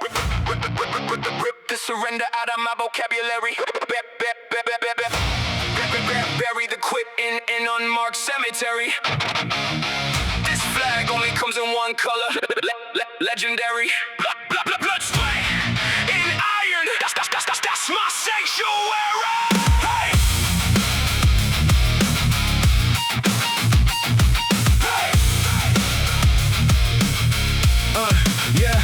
Rip the surrender out of my vocabulary. Bury the quit in unmarked cemetery. This flag only comes in one color. Legendary. Blood sweat in iron. That's my sanctuary. Hey. Yeah.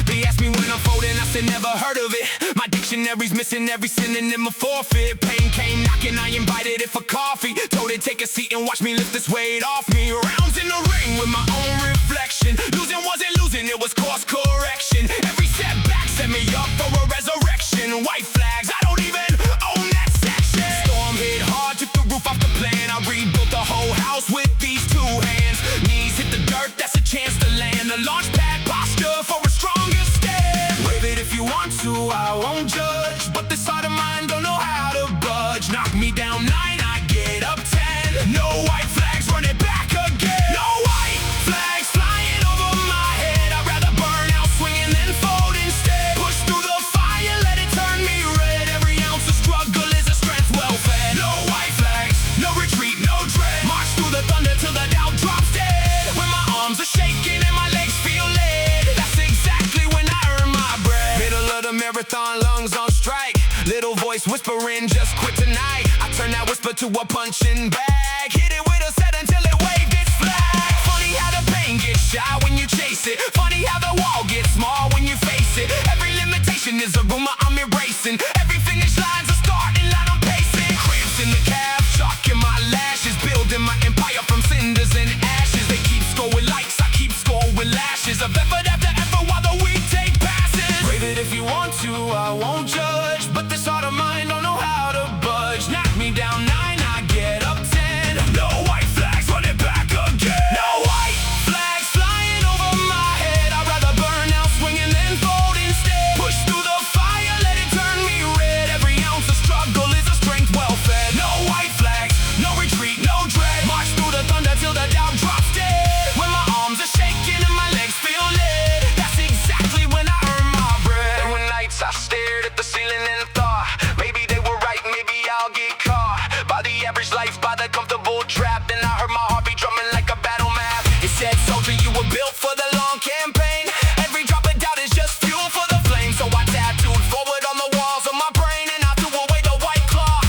They ask me when I'm folding, I said never heard of it. My dictionary's missing every synonym of forfeit. Pain came knocking, I invited it for coffee. Told it take a seat and watch me lift this weight off me. Rounds in the ring with my own reflection. Losing wasn't losing, it was course correction. Every setback set me up for a resurrection. White flags, I don't even own that section. Storm hit hard, took the roof off the plan. I rebuilt the whole house with these two hands. Knees hit the dirt, that's a chance to land. A launch pad posture for a stronger stand. Wave it if you want to, I won't judge. But this heart of mine don't know how to budge. Knock me down 9, I get up 10. No white flags, run it back again. No white flags flying over my head. I'd rather burn out swinging than fold instead. Push through the fire, let it turn me red. Every ounce of struggle is a strength well fed. No white flags, no retreat, no dread. March through the thunder till the doubt drops dead. When my arms are shaking and my legs feel lead, that's exactly when I earn my bread. Middle of the marathon, lungs on strike. Little voice whispering, just quit tonight. I turn that whisper to a punching bag. Hit it with a set until it waved its flag. Funny how the pain gets shy when you chase it. Funny how the wall gets small when you face it. Every limitation is a rumor I'm erasing. Every finish line's a starting line I'm pacing. Cramps in the calf, chalk in my lashes. Building my empire from cinders and ashes. They keep scoring likes, I keep scoring lashes. Of effort after effort while the weak take passes. Brave it if you want to, I won't judge. But this heart of mine don't know how to budge. Knock me down 9, I get up 10. No white flags, run it back again. No white flags flying over my head. I'd rather burn out swinging than fold instead. Push through the fire, let it turn me red. Every ounce of struggle is a strength well fed. No white flags, no retreat, no dread. March through the thunder till the doubt drops dead. When my arms are shaking and my legs feel lead, that's exactly when I earn my bread. There were nights I stared at the ceiling and thought, maybe they were right, maybe I'll get caught by the average life, by the comfortable trap. Then I heard my heartbeat drumming like a battle map. It said, soldier, you were built for the long campaign. Every drop of doubt is just fuel for the flame. So I tattooed forward on the walls of my brain, and I threw away the white claw,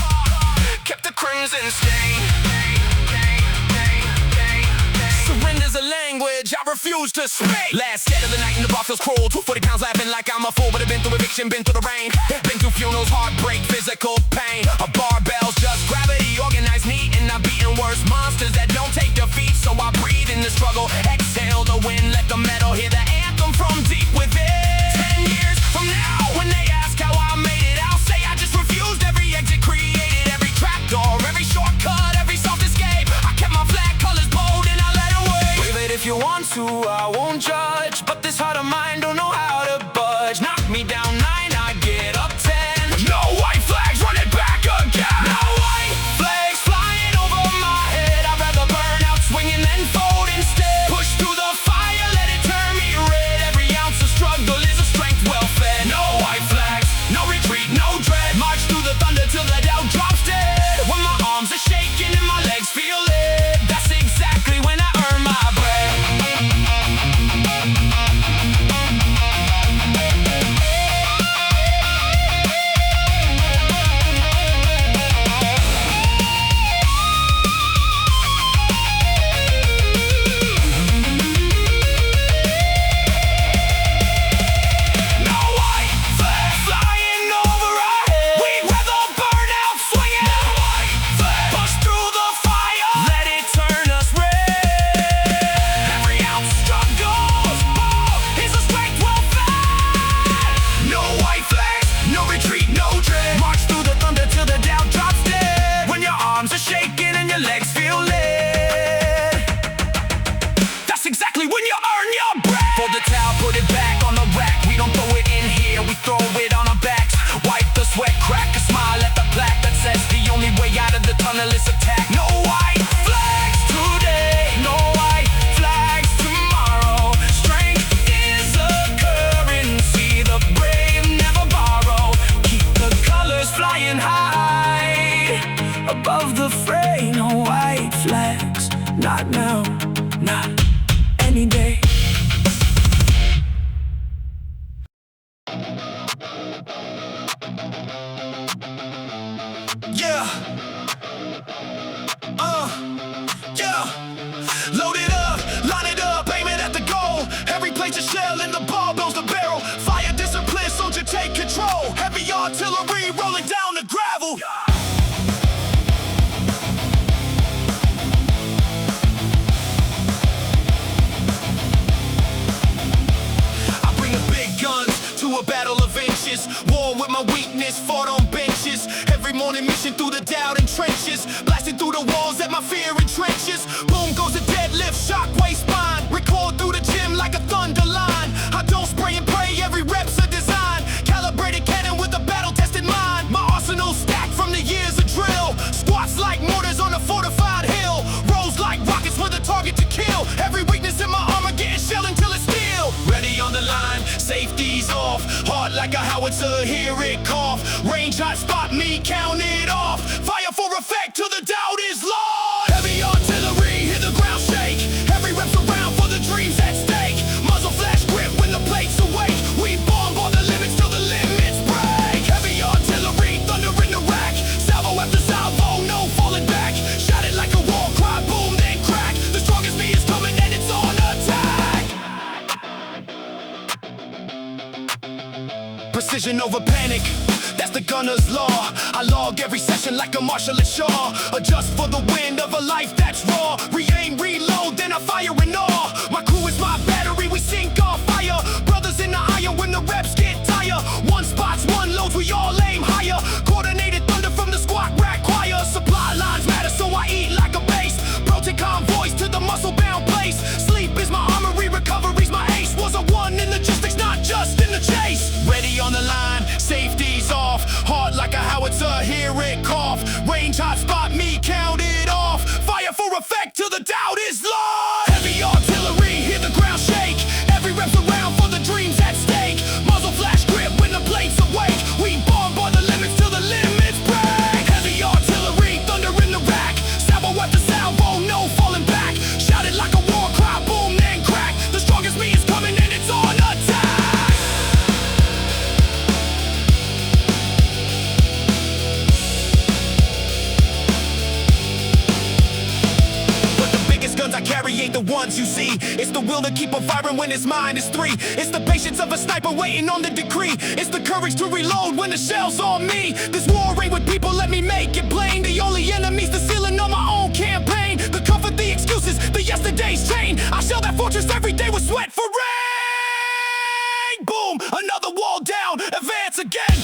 kept the crimson stain. Surrender's a language I refuse to speak. Last dead of the night and the bar feels cruel. 240 pounds laughing like I'm a fool, but I've been through eviction, been through the rain, been through funerals, heartbreak, physical pain. A barbell's just gravity, organized, neat, and I'm beating worse monsters that don't take defeat. So I breathe in the struggle, exhale the wind, let the metal hear the anthem from deep within. 10 years from now, when they ask how I made it, I'll say I just refused every exit created, every trapdoor, every shortcut, every soft escape. I kept my flag colors bold and I let it wave. Brave it if you want to, I won't judge. But this heart of mine don't know how to budge. Knock me down 9, I get up 10. No white flags, run it back again. No white flags flying over my head. I'd rather burn out swinging than fold instead. Push through the fire, let it turn me red. Every ounce of struggle is a strength well fed. No white flags, no retreat, no dread. March through the thunder till the doubt drops dead. When my arms are shaking and my legs feel lead, that's exactly when I earn my bread. a battle of inches. War with my weakness, fought on benches. Every morning mission through the doubt and trenches. Blasting through the walls that my fear entrenches. Boom goes a deadlift, shockwave spine. Record through the gym like a thunder line. I don't spray and pray, every rep's a design. Calibrated cannon with a battle-tested mind. My arsenal stacked from the years of drill. Squats like mortars on a fortified hill. Rolls like rockets with a target to kill. Every weakness in my armor getting shelled until it's steel. Ready on the line, safety's off. Hard like a howitzer, hear it cough. Range hot spot me, count it off. Fire for effect till the doubt is lost. Heavy artillery, hit the ground shake. Every rep's around for the dreams at stake. Muzzle flash grip when the plates awake. We bomb all the limits till the limits break. Heavy artillery, thunder in the rack. Salvo after salvo, no falling back. Shot it like a war cry, boom then crack. The strongest me is coming and it's on attack. Precision over panic, that's the gunner's law. I log every session like a martial at Shaw. Adjust for the wind of a life that's raw. Re-aim, reload, then I fire in awe. My crew is my battery, we sink off fire. Brothers in the iron when the reps get tired. One spots, one loads, we all aim higher. Coordinated thunder from the squat rack choir. Supply lines matter, so I eat like a base. Protein convoys to the muscle-bound place. Sleep is my armory, recovery's my ace. Was a one in logistics, not just in the chase. Ready on the line, safety's off. Hard like a howitzer, hear it cough. Range hot spot me, count it off. Fire for effect till the doubt is lost. Heavy artillery, hear the ground shake. Every rep's around for the dreams at stake. Muzzle flash grip when the plates awake. We bomb by the limits till the limits break. Heavy artillery, thunder in the rack. Salvo after salvo, no falling back. Shout it like a war cry, boom then crack. The strongest me is coming and it's on attack. Guns I carry ain't the ones you see. It's the will to keep on firing when his mind is three. It's the patience of a sniper waiting on the decree. It's the courage to reload when the shell's on me. This war ain't with people, let me make it plain. The only enemy's the ceiling on my own campaign. The comfort, the excuses, the yesterday's chain. I shell that fortress every day with sweat for rain. Boom, another wall down, advance again.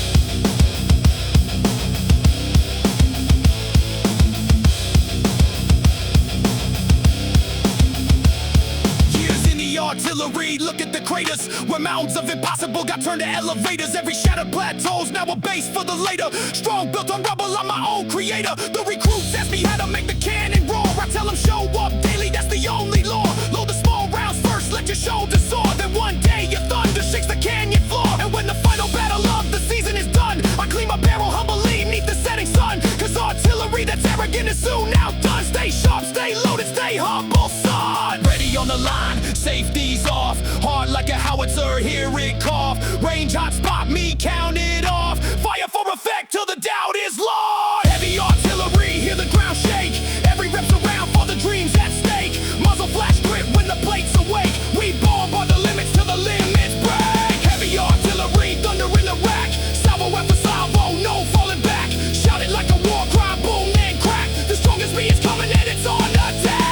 Artillery, look at the craters where mountains of impossible got turned to elevators. Every shattered plateau's now a base for the later. Strong built on rubble, I'm my own creator. The recruits ask me how to make the cannon roar. I tell them show up daily, that's the only law. Load the small rounds first, let your shoulders soar. Then one day your thunder shakes the canyon floor. And when the final battle of the season is done, I clean my barrel humbly neath the setting sun. Cause artillery that's arrogant is soon outdone. Stay sharp, stay loaded, stay humble, son. Ready on the line, safety's off. Hard like a howitzer, hear it cough. Range hot spot me, count it off. Fire for effect till the doubt is lost. Heavy artillery, hear the ground shake. Every rep's around for the dreams at stake. Muzzle flash grip when the plates awake. We bomb by the limits till the limits break. Heavy artillery, thunder in the rack. Salvo after salvo, no falling back. Shout it like a war cry, boom then crack. The strongest me is coming and it's on attack.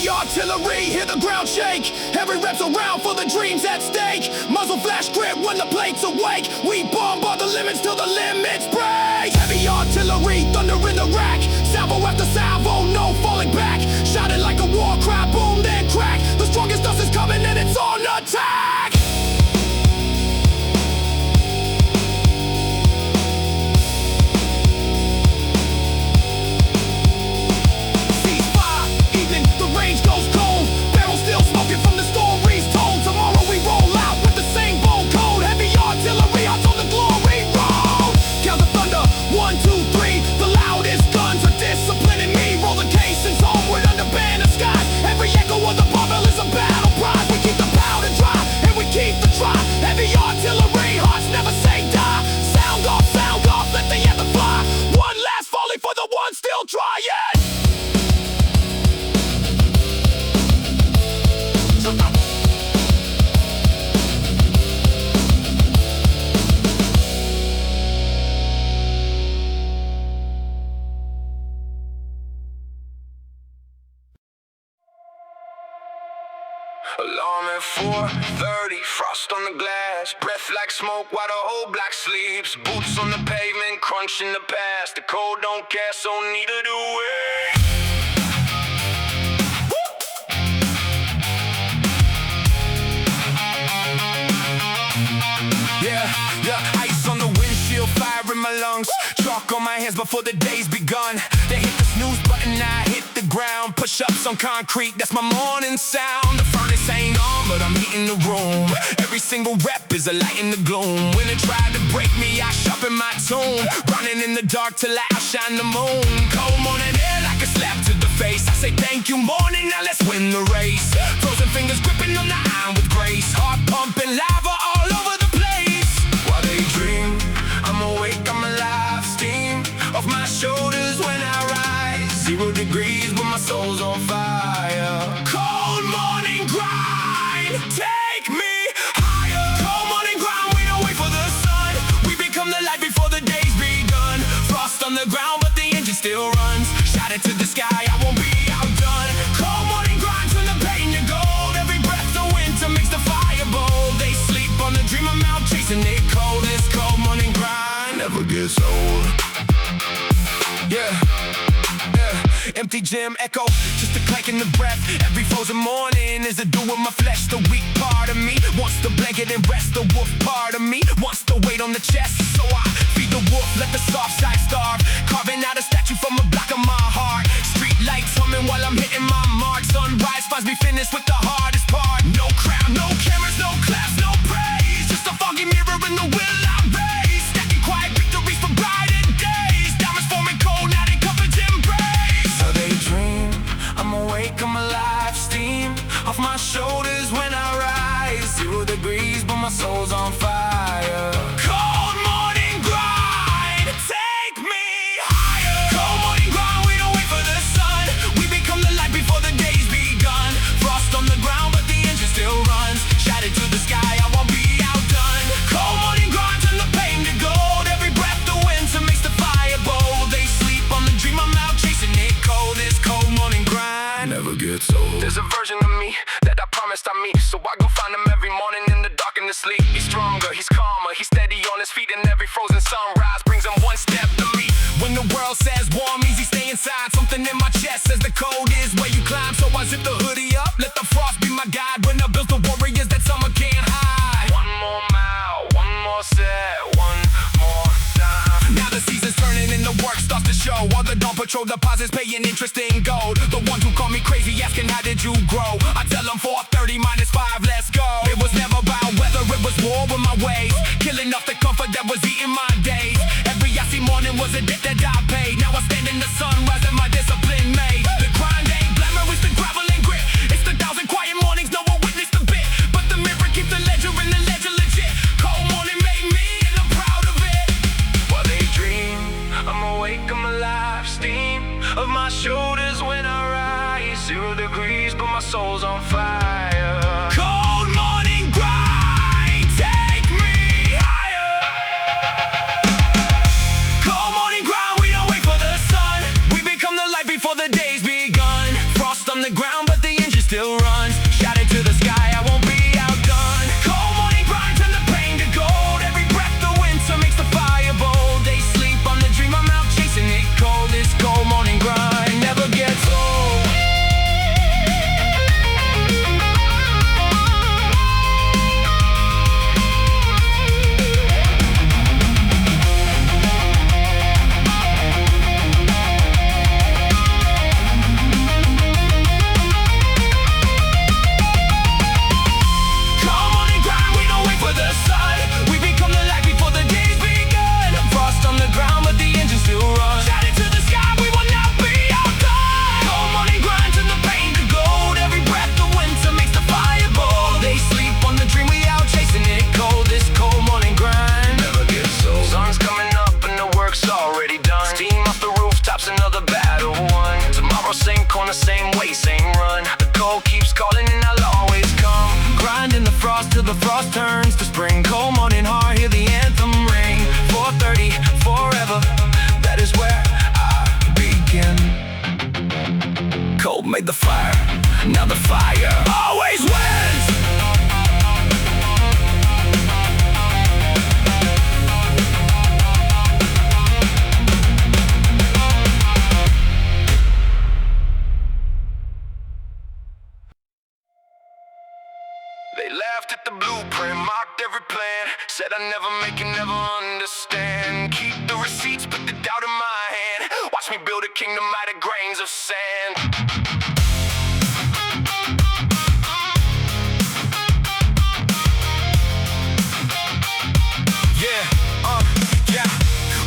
Artillery, hear the ground shake. Every rep's around for the dreams at stake. Muzzle flash grip when the plates awake. We bomb by the limits till the limits break. Heavy artillery, thunder in the rack. Salvo after salvo, no falling back. Shout it like a war cry, boom then crack. The strongest us is coming and it's on attack. Range goes cold, barrel still smoking from the stories told. Tomorrow we roll out with the same bold code. Heavy artillery out on the glory road. Count the thunder, 1, 2, 3. The loudest guns are disciplining me. Roll the case and Alarm at 4:30, frost on the glass, breath like smoke while the whole block sleeps. Boots on the pavement, crunching the past. The cold don't care, so neither do we. Yeah, ice on the windshield, fire in my lungs, chalk on my hands before the day's begun. They hit the snooze button, I hit the ground. Push-ups on concrete, that's my morning sound. The furnace ain't on, but I'm heating the room. Every single rep is a light in the gloom. When it tried to break me, I sharpen my tune. Running in the dark till I outshine the moon. Cold morning air like a slap to the face. I say thank you morning, now let's win the race. Frozen fingers gripping on the iron with grace. Heart pumping, lava all over the place. While they dream, I'm awake, I'm alive. Steam off my shoulders when I rise. 0 degrees, but my soul's on fire. Cold morning grind, take me higher. Cold morning grind, we don't wait for the sun. We become the light before the day's begun. Frost on the ground, but the engine still runs. Shout it to the sky, I won't be outdone. Cold morning grind, turn the pain to gold. Every breath the winter makes the fire bold. They sleep on the dream I'm out chasing it cold. This cold morning grind never gets old. Yeah. Empty gym echo, just a clank in the breath. Every frozen morning is a duel in my flesh. The weak part of me wants the blanket and rest. The wolf part of me wants the weight on the chest. So I feed the wolf, let the soft side starve. Carving out a statue from a block of my heart. Street lights humming while I'm hitting my mark. Sunrise finds me finished with the hardest part. No crown, no cameras, no claps, no praise. Just a foggy mirror in the will I raise. Stacking quiet victories for brighter days. Diamonds forming cold, now they covered in brays. So they dream, I'm awake, I'm alive. Steam off my shoulders when I rise. 0 degrees, but my soul's on fire. Cold morning grind, take me higher. Cold morning grind, we don't wait for the sun. We become the light before the day's begun. Frost on the ground, but the engine still runs. Shout it to the sky, I won't be outdone. Cold morning grind, turn the pain to gold. Every breath the winter makes the fire bold. They sleep on the dream I'm out chasing it cold. This cold morning grind never gets old. There's a version of me that I promised I meet, so I go find him every morning in the dark and the sleep. He's stronger, he's calmer, he's steady on his feet, and every frozen sunrise brings him one step to me. When the world says warm, easy, stay inside. Something in my chest says the cold is where you climb. So I zip the hoodie up, let the frost be my guide. When I build the warriors that summer can't hide. One more mile, one more set, one more time. Now the season's turning and the work starts to show. All the dawn patrol deposits paying interest in gold. The ones who call me crazy asking how did you grow, I tell them 4:30 minus 5, let's go. It was never about weather, it was war with my ways. Killing off the comfort that was eating my days. Every icy morning was a debt that I paid. Now I stand in the sunrise and my discipline made. The grind ain't glamorous, the gravel and grit. It's the 1,000 quiet mornings, no one witnessed a bit. But the mirror keeps the ledger and the ledger legit. Cold morning made me and I'm proud of it. While they dream, I'm awake, I'm alive. Steam of my shoulders when I rise. 0 degrees, but my soul's on fire. Cold morning grind, take me higher. Cold morning grind, we don't wait for the sun. We become the light before the day's begun. Frost on the ground, but the engine still runs. Shout it to the sky, I won't be outdone. Cold morning grind, turn the pain to gold. Every breath the winter makes the fire bold. They sleep on the dream I'm out chasing it cold. This cold morning grind never gets old. Same way, same run. The cold keeps calling and I'll always come. Grinding the frost till the frost turns to spring. Cold morning heart, hear the anthem ring. 4:30, forever, that is where I begin. Cold made the fire, now the fire always wins. They laughed at the blueprint, mocked every plan, said I never make it, never understand. Keep the receipts, put the doubt in my hand. Watch me build a kingdom out of grains of sand.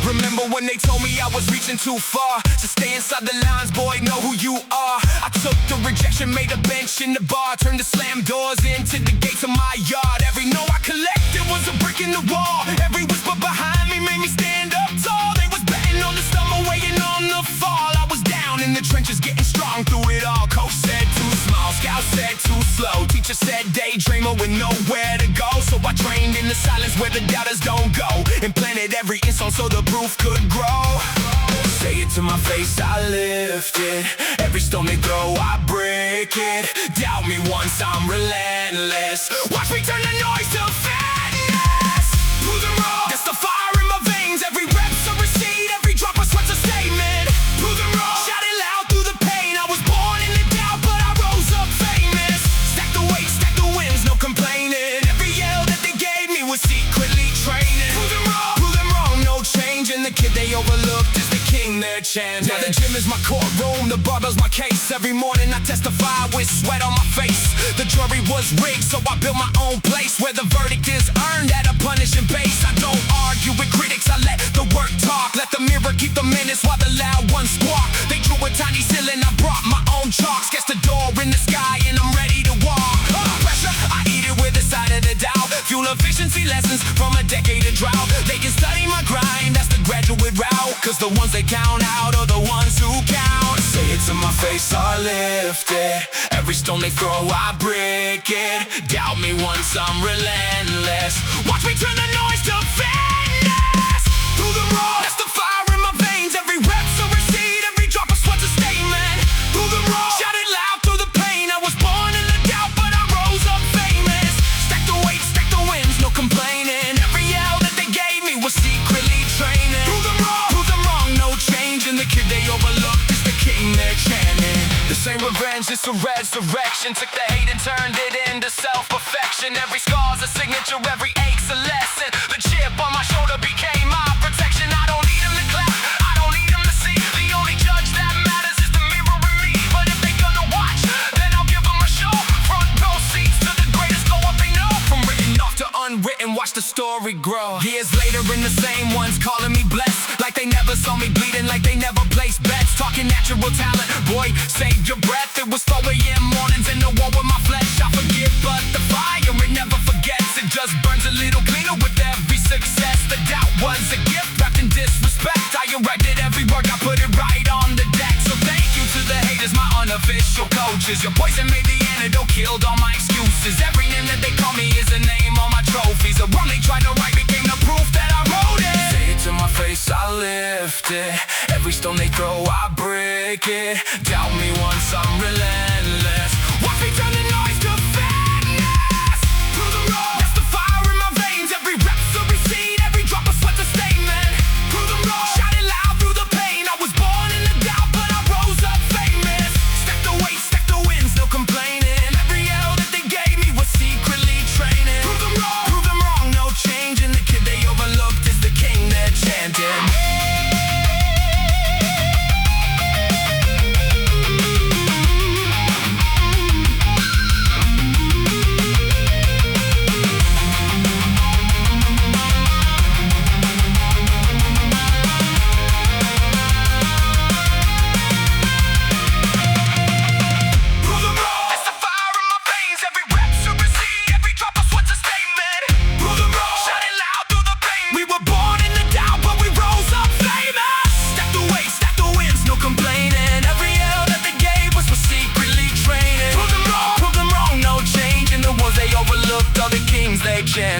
Remember when they told me I was reaching too far? So stay inside the lines, boy, know who you are. I took the rejection, made a bench in the bar, turned the slam doors into the gates of my yard. Every no I collected was a brick in the wall. Every whisper behind me made me stand up tall. They was betting on the stumble, waiting on the fall. I was down in the trenches, getting strong through it all. Coach said too small, scout said too slow. Teacher said daydreamer with nowhere to go. So I trained in the silence where the doubters don't go, and planted every insult so the proof could grow. Say it to my face, I lift it. Every stone they throw, I break it. Doubt me once, I'm relentless. Watch me turn the noise to fatness. Prove them wrong, that's the fire in my veins. Every rep's a receipt, every drop of sweat's a statement. Prove them wrong, shout it loud through the pain. I was born in the doubt, but I rose up famous. Stack the weight, stack the wins, no complaining. Every yell that they gave me was secretly training. Prove them wrong, no change. And the kid they overlooked is the king they're chanting. Now the gym is my courtroom, the barbell's my case. Every morning I testify with sweat on my face. The jury was rigged, so I built my own place where the verdict is earned at a punishing base. I don't argue with critics, I let the work talk. Let the mirror keep the minutes while the loud ones squawk. They drew a tiny ceiling, I brought my own chalk. Sketch the door in the sky and I'm ready to walk. Pressure, I eat it with a side of the doubt. Fuel efficiency lessons from a decade of drought. They can study my grind, that's the graduate route. Cause the ones they count out are the ones who count. Say it to my face, I lift it. Every stone they throw, I break it. Doubt me once, I'm relentless. Watch me turn the noise to fatness. Prove them wrong, that's the fire in my veins. Every rep's a receipt, every drop of sweat's a statement. Prove them wrong, shout it loud through the pain. I was born in the doubt, but I rose up famous. Stack the weight, stack the wins, no complaining. Every yell that they gave me was secretly training. Prove them wrong, no change. And the kid they overlooked is the king they're chanting. This ain't revenge, it's a resurrection. Took the hate and turned it into self-perfection. Every scar's a signature, every ache's a lesson. The chip on my shoulder became my protection. I don't need them to clap, I don't need them to see. The only judge that matters is the mirror in me. But if they gonna watch, then I'll give them a show. Front row seats to the greatest, go up they know. From written off to unwritten, watch the story grow. Years later and the same ones calling me blessed. Like they never saw me bleeding, like they never placed bets. Talking natural talent, boy, save your breath. It was 4 a.m. mornings in the war with my flesh. I forgive, but the fire, it never forgets. It just burns a little cleaner with every success. The doubt was a gift wrapped in disrespect. I erected every work, I put it right on the deck. So thank you to the haters, my unofficial coaches. Your poison made the antidote, killed all my excuses. Every name that they call me is a name on my trophies. The wrong they tried to write became the proof that I wrote it. Say it to my face, I lift it. Every stone they throw, I break it. Doubt me once, I'm relentless. Watch me turn the noise to fatness. Prove them wrong, that's the fire in my veins. Every rep's a receipt, every drop of sweat's a statement. Prove them wrong, shout it loud through the pain. I was born in the doubt, but I rose up famous. Stack the weight, stack the wins, no complaining. Every yell that they gave me was secretly training. Prove them wrong, no change. And the kid they overlooked is the king they're chanting.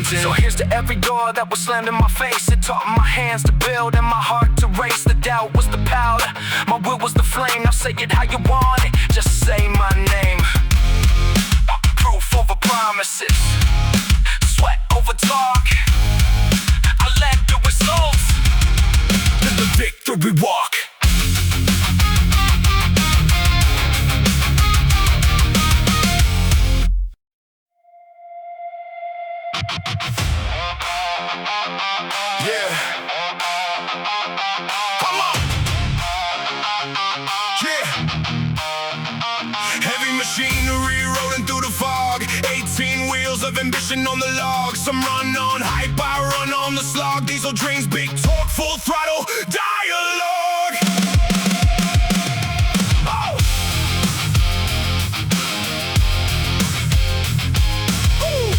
So here's to every door that was slammed in my face. It taught my hands to build and my heart to race. The doubt was the powder, my will was the flame. Now say it how you want it, just say say my name. Proof over promises, sweat over talk. I led the results in the victory walk. Yeah. Come on. Yeah. Heavy machinery rolling through the fog. 18 wheels of ambition on the log. Some run on hype, I run on the slog. Diesel dreams, big torque, full throttle, dialogue. Oh. Ooh.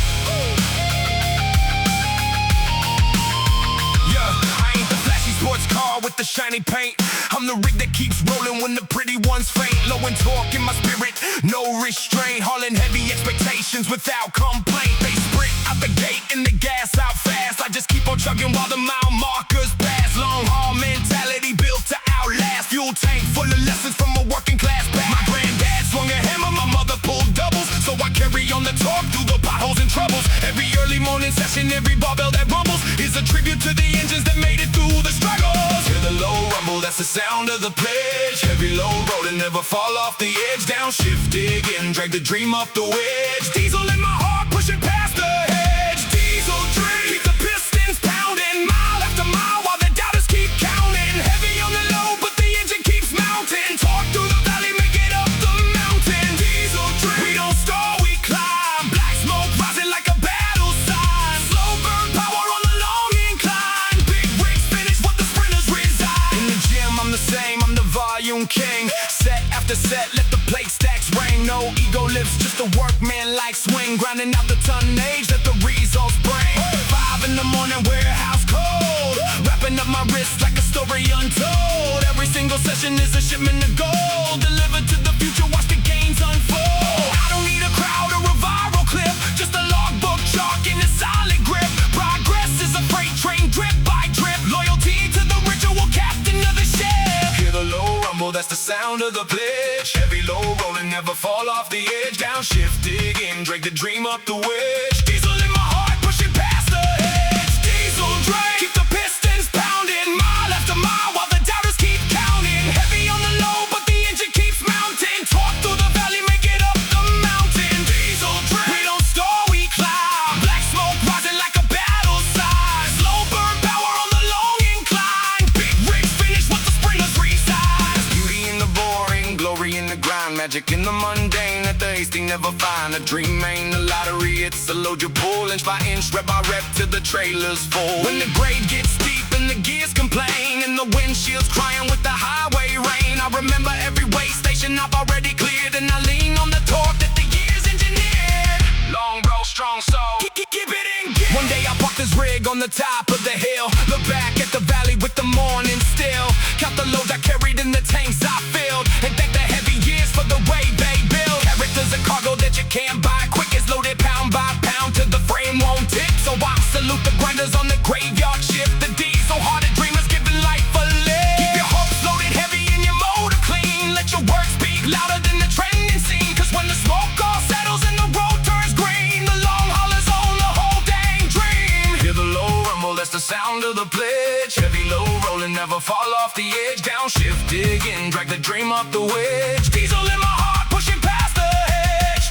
Yeah, I ain't the flashy sports car with the shiny paint. I'm the rig that keeps rolling when the pretty ones faint. Low in torque in my spirit, no restraint. Hauling heavy expectations without complaint. They sprint out the gate and the gas out fast. I just keep on chugging while the mile markers pass. Long haul mentality built to outlast. Fuel tank full of lessons from a working class back. My granddad swung a hammer, my mother pulled doubles. So I carry on the torque through the potholes and troubles. Every early morning session, every barbell that rumbles is a tribute to the engines that made it through the struggles. Hear the low rumble, that's the sound of the pledge. Heavy load rolling, never fall off the edge. Downshift, dig in, drag the dream up the wedge. Diesel in my heart, pushing past the hedge. Diesel dream, keep the pistons pounding. Mile after mile while the doubters keep counting. Heavy on the low, but the engine keeps mounting. Torque through the valley, make it up the mountain. Diesel dream, we don't stall, we climb. Black smoke rising like a battle sign. Slow burn power on the long incline. Big rigs finish what the sprinters resign. In the gym, I'm the same, I'm the volume king. Set after set, let the plate stacks ring. No ego lifts, just a workman like swing. Grinding out the tonnage that the results bring. 5 in the morning, warehouse cold. Wrapping up my wrist like a story untold. Every single session is a shipment of gold. Delivered to the future, watch the gains unfold. I don't need a crowd or a viral clip, just a logbook chalk and a solid grip. Progress is a freight train, drip by drip. Loyalty to the ritual captain of the ship. Hear the low rumble, that's the sound of the pledge. Heavy low rolling, never fall off the edge. Downshift, dig in, drag the dream up the wedge. Diesel in my heart, pushing past the edge. Diesel drain, keep the pistons pounding. Mile after mile while the doubters keep counting. Heavy on the low, but the engine keeps mounting. Torque through the valley, make it up the mountain. Diesel drain, we don't stall, we climb. Black smoke rising like a battle sign. Slow burn power on the long incline. Big rigs finish what the sprinters resign. Beauty in the boring, glory in the grind. Magic in the mundane that the hasty never find. A dream ain't a lottery, it's a load you pull. Inch by inch, rep by rep, till the trailers full. When the grade gets steep and the gears complain, and the windshield's crying with the highway rain, I remember every way station I've already cleared, and I lean on the torque that the years engineered. Long roll, strong soul, keep it in gear. One day I parked this rig on the top of the hill. Look back at the valley with the morning still. Count the loads I carried in the tanks I filled, and thank the heavy years for the way they build. Characters and cargo that you can't buy quick, is loaded pound by pound till the frame won't tick. So I salute the grinders on the graveyard shift. The diesel-hearted dreamers giving life a lift. Keep your hopes loaded heavy and your motor clean. Let your work speak louder than the trending scene. Cause when the smoke all settles and the road turns green, the long haulers own the whole dang dream. Hear the low rumble, that's the sound of the pledge. Heavy low rolling, never fall off the edge. Downshift, dig in, drag the dream up the wedge. Diesel in my heart, pushing past the hedge.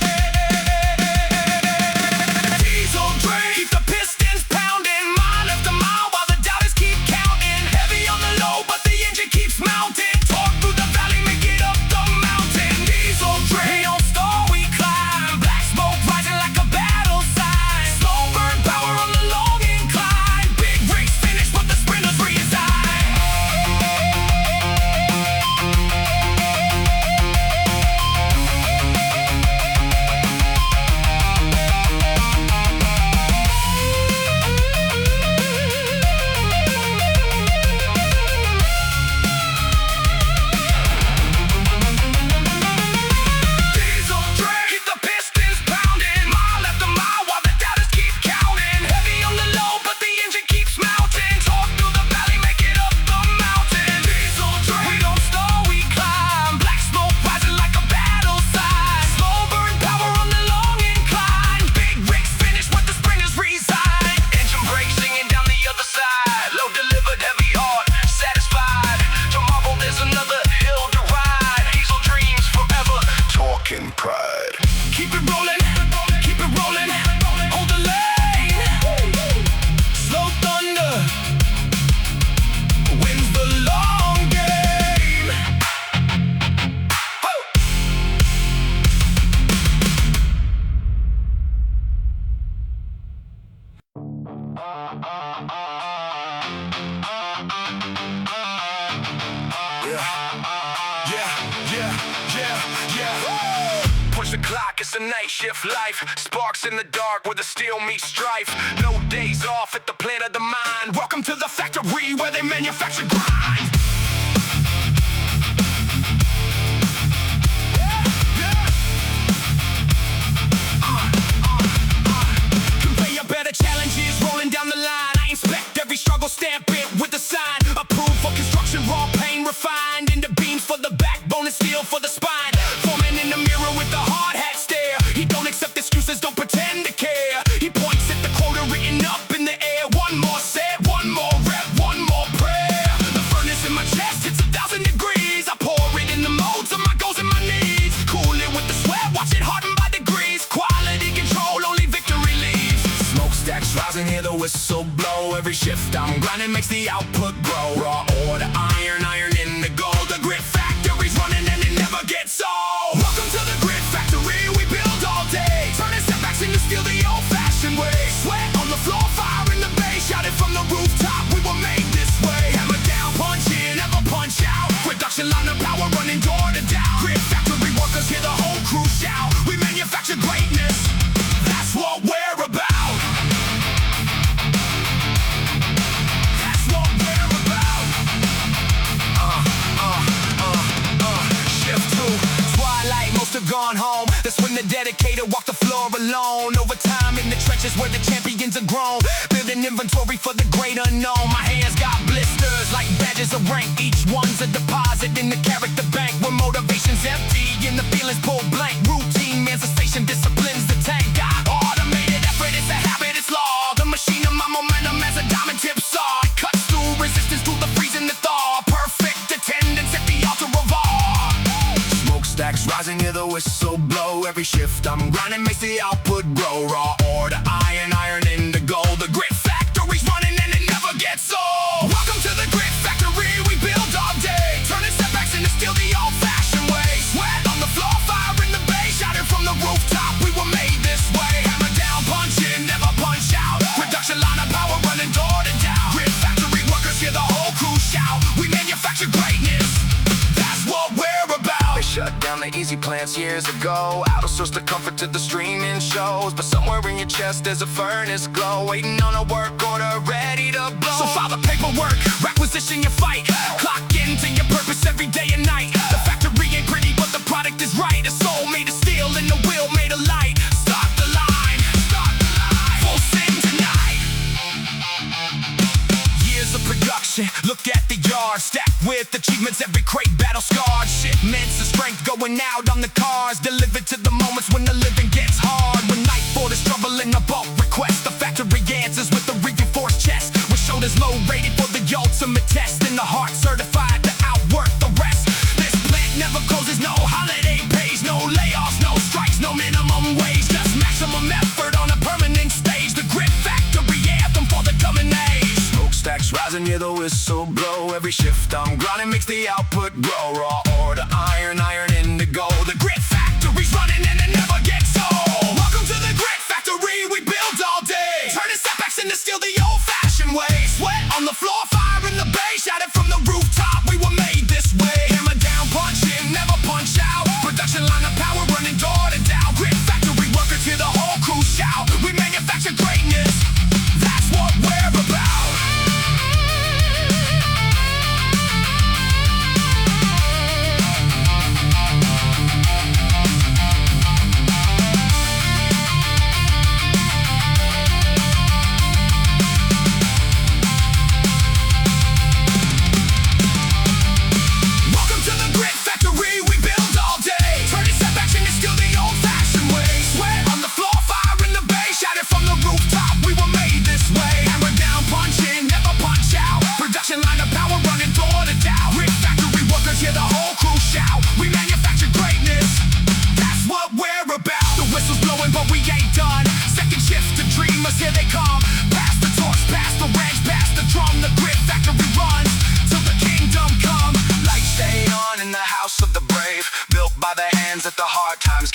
Diesel drain, keep the pistons pounding. Mile after mile while the doubters keep counting. Heavy on the low, but the engine keeps mounting. Torque through the valley, make it up the mountain. Diesel drain, we don't stall, we climb. Black smoke rising like a battle sign. Slow burn power on the long incline. Big rigs finish what the sprinters resign. American pride. Keep it rolling, keep it rolling, hold the lane. Slow thunder wins the long game. Woo! Push the clock, it's a night shift life. Sparks in the dark where the steel meets strife. No days off at the plant of the mind. Welcome to the factory where they manufacture grind. Conveyor better challenges rolling down the line. I inspect every struggle, stamp it with a sign. Approved for construction, raw pain refined into beams for the backbone and steel for the spine. Foreman in the mirror with the hard hat stare. He don't accept excuses, don't pretend to care. He points at the quota written up in the air. One more set, one more rep, one more prayer. The furnace in my chest hits 1,000 degrees. I pour it in the molds of my goals and my needs. Cool it with the sweat, watch it harden by degrees. Quality control, only victory leaves. Smokestacks rising, hear the whistle blow. Every shift I'm grinding makes the output grow. Raw ore to iron, iron in the gold. The grit factory's running and it never gets old. Welcome to the grit factory, we build all day. Turning setbacks into steel the old-fashioned way. Sweat on the floor, fire in the bay. Shouted from the rooftop, we were made this way. Hammer down, punch in, never punch out. Production line of power running door to door. Grit factory workers hear the whole crew shout. We manufacture greatness, that's what we're about. Gone home, that's when the dedicated walk the floor alone. Overtime in the trenches where the champions are grown. Building inventory for the great unknown. My hands got blisters like badges of rank. Each one's a deposit in the character bank. Where motivation's empty and the feelings pull blank. Routine man's a station, disciplines the tank. Got automated effort, it's a habit, it's law. The machine of my momentum as a diamond tip saw. It cuts through resistance to the freezing the thaw. Perfect attendance at the altar of awe. Smokestacks rising, hear the whistle blow. Every shift I'm grinding makes the output grow. Raw ore to iron, iron in the gold. The grit factory's running and it never gets old. Welcome to the grit factory, we build all day. Turning setbacks into steel the old-fashioned way. Sweat on the floor, fire in the bay. Shouted from the rooftop, we were made this way. Hammer down, punch in, never punch out. Production line of power running door to door. Grit factory workers hear the whole crew shout. We manufacture greatness, that's what we're about. They shut down the easy plants years ago. Outsourced the comfort to the streaming shows. But somewhere in your chest there's a furnace glow. Waiting on a work order ready to blow. So file the paperwork, requisition your fight. Clock into your purpose every day and night. The factory ain't pretty but the product is right. A soul made of steel and the wheel made of light. Start the line, start the line. Full sing tonight. Years of production, look at the yard. Stacked with achievements, every crate battle scarred. Shipments of strength going out on the cars. Delivered to the moments when the living gets hard. When nightfall is trouble in a bulk request. The factory answers with a reinforced chest. With shoulders low rated for the ultimate test. And the heart certified to outwork the rest. This plant never closes, no holiday pays. No layoffs, no strikes, no minimum wage. Just maximum effort on a permanent stage. The grit factory anthem for the coming age. Smokestacks rising, hear the whistle blow. Every shift I'm grinding makes the output grow. Raw ore to iron, iron in the gold. The grit factory's running and it never gets old. Welcome to the grit factory, we build all day. Turning setbacks into steel the old-fashioned way. Sweat on the floor, fire in the bay. Shouted from the rooftop, we were made this way. Hammer down, punch in, never punch out. Production line of power running door to door. Grit factory workers hear the whole crew shout. We manufacture greatness, that's what we're about.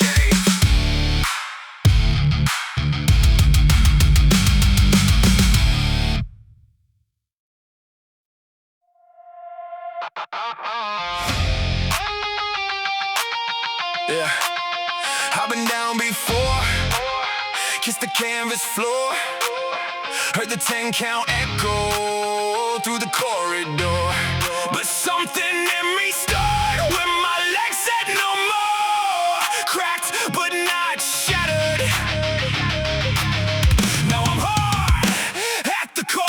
escape. Yeah, I've been down before, kissed the canvas floor, heard the 10 count echo through the corridor. But something in me stirred when my legs said no more. Cracked but not shattered. Now I'm hard at the core.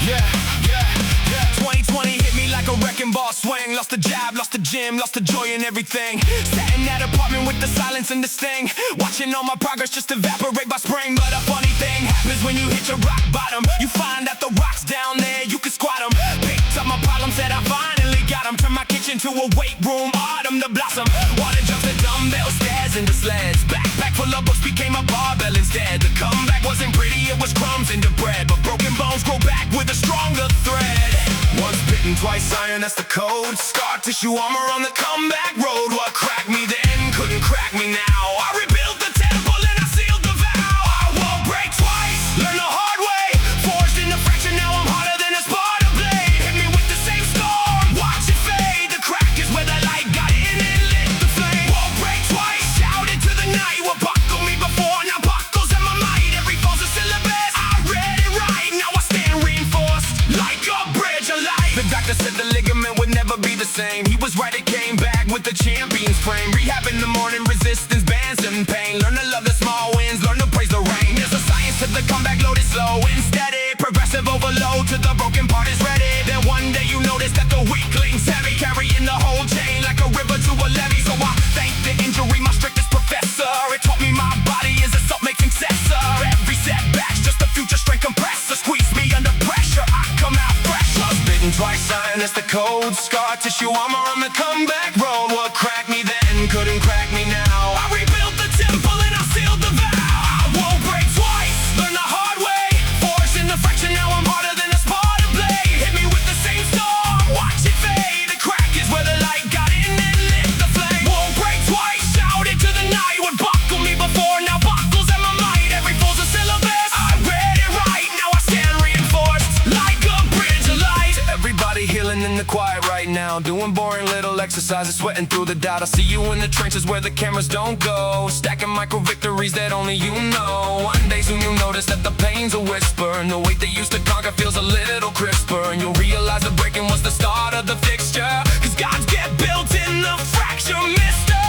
Yeah. Yeah. 2020 hit me like a wrecking ball swing. Lost the job, lost the gym, lost the joy in everything. Sat in that apartment with the silence and the sting, watching all my progress just evaporate by spring. But a funny thing happens when you hit your rock bottom. You find that the rocks down there, you can squat them. Picked up my problems, said I finally got them. Turned my kitchen to a weight room, autumn to blossom. Water jugs to dumbbells, stairs into sleds. Backpack full of books became a barbell instead. The comeback wasn't pretty, it was crumbs into bread. But broken bones grow back with a stronger thread. Once bitten, twice iron, that's the code. Scar tissue armor on the comeback road. What cracked me then couldn't crack me now. I rebuilt the temple and I sealed the vow. I won't break twice, learn the hard way. Forged in the fraction, now I'm harder than a Spartan blade. Hit me with the same storm, watch it fade. The crack is where the light got in and lit the flame. Won't break twice, shout into the night. What buckled me before, now buckles in my might. Every fall's a syllabus, I read it right. Now I stand reinforced like a bridge of light. The doctor said the ligament would never be the same. He was right, it came back with the champion's frame. Rehab in the morning, resistance bands and pain. Learn to love the small wins, learn to praise the rain. There's a science to the comeback, loaded slow and steady. Progressive overload to the broken part is ready. Then one day you notice that the weakling's heavy, carrying the whole chain like a river to a levee. So I thank the injury, my strictest professor. It taught me my body is a self-making successor. Every setback's just a future strength compressor. Squeeze me under pressure, I come out fresh. Once bitten, twice iron, that's the code. Scar tissue armor on the comeback road. What cracked me then couldn't crack me now. I rebuilt the temple and I sealed the vow. I won't break twice, learn the hard way. Forged in the fraction, now I'm harder than a Spartan blade. Hit me with the same storm, watch it fade. The crack is where the light got in and lit the flame. Won't break twice, shout into the night. What buckled me before, now buckles at my might. Every fall's a syllabus, I read it right. Now I stand reinforced like a bridge of light. Everybody healing in the quiet right now, doing boring little exercises, sweating through the doubt. I see you in the trenches where the cameras don't go, stacking micro victories that only you know. One day soon you'll notice that the pain's a whisper, and the weight they used to conquer feels a little crisper. And you'll realize the breaking was the start of the fixture, cause gods get built in the fracture, mister.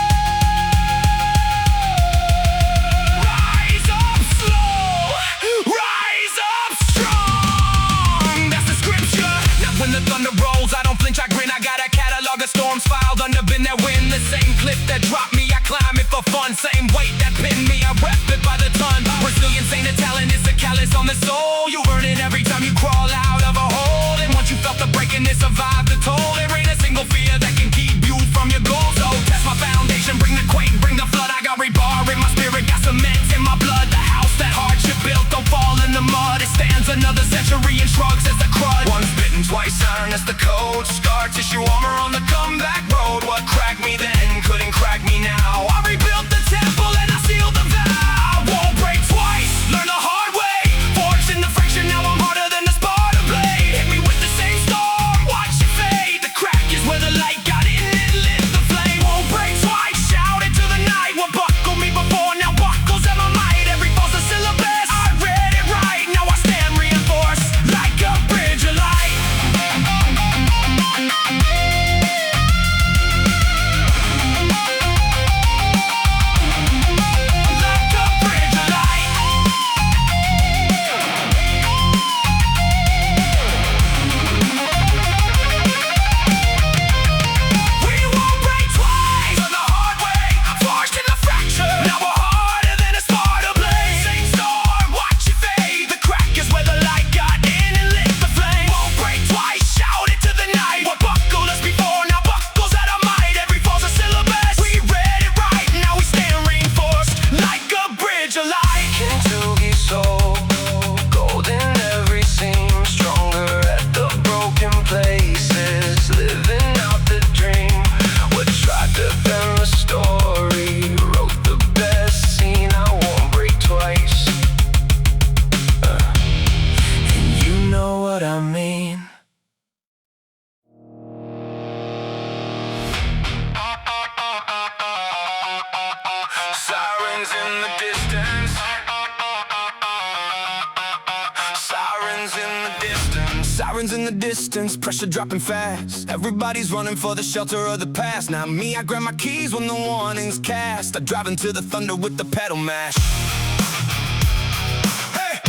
Rise up slow, rise up strong. That's the scripture. Now when the thunder rolls, I don't flinch, I grin. I got a catalog of storms filed under bin that win. The same cliff that dropped me, I climb it for fun. Same weight that pinned me, I rep it by the ton. Resilience ain't a talent, it's a callus on the soul. You earn it every time you crawl out of a hole. And once you felt the breaking, it survived the toll. There ain't a single fear that can keep you from your goals. So test my foundation, bring the quake, bring the flood. I got rebar in my spirit, got cement in my blood. The house that hardship built don't fall in the mud. It stands another century and shrugs as a crud. Once bitten, twice iron, that's the code. Scar tissue armor on the comeback road. What cracked me then couldn't crack me now. I rebuilt the temple and I sealed the vow. I won't break twice, learn the hard way. Forged in the friction, now I'm harder than a Spartan blade. Hit me with the same storm, watch it fade. The crack is where the light got in and lit the flame. Won't break twice, shout into the night. What buckled me before, now buckles at my might. Every fall's a syllabus, I read it right. Now I stand reinforced like a bridge of light. sirens in the distance, pressure dropping fast. Everybody's running for the shelter of the past. Now me, I grab my keys when the warning's cast. I drive into the thunder with the pedal mash. Hey!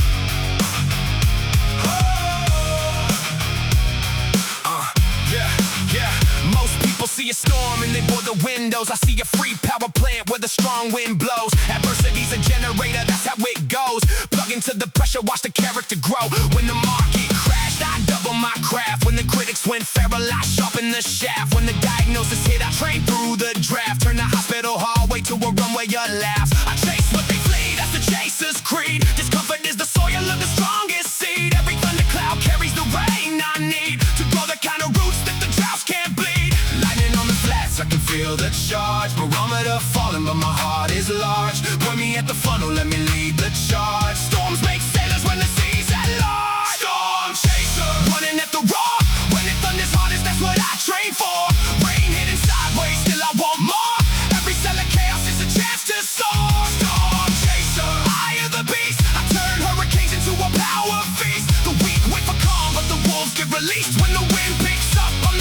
Yeah. Most people see a storm and they board the windows. I see a free power plant where the strong wind blows. Adversity's a generator, that's how it goes. Plug into the pressure, watch the character grow. When the market crashed, I double my craft. When the critics went feral, I sharpen the shaft. When the diagnosis hit, I train through the draft. Turn the hospital hallway to a runway of laughs. I chase what they flee, that's the chaser's creed. Discomfort is the soil of the strongest seed. Every thundercloud carries the rain I need to grow the kind of roots that the droughts can't bleed. Lightning on the flats, I can feel the charge. Barometer falling, but my heart is large. Point me at the funnel, let me lead the charge. Storms make sailors when the sea's at large. Storm chaser, running at the rock. When it thunders hardest, that's what I train for. Rain hitting sideways, still I want more. Every cell of chaos is a chance to soar. Storm chaser, eye of the beast. I turn hurricanes into a power feast. The weak wait for calm, but the wolves get released. When the wind picks up, I'm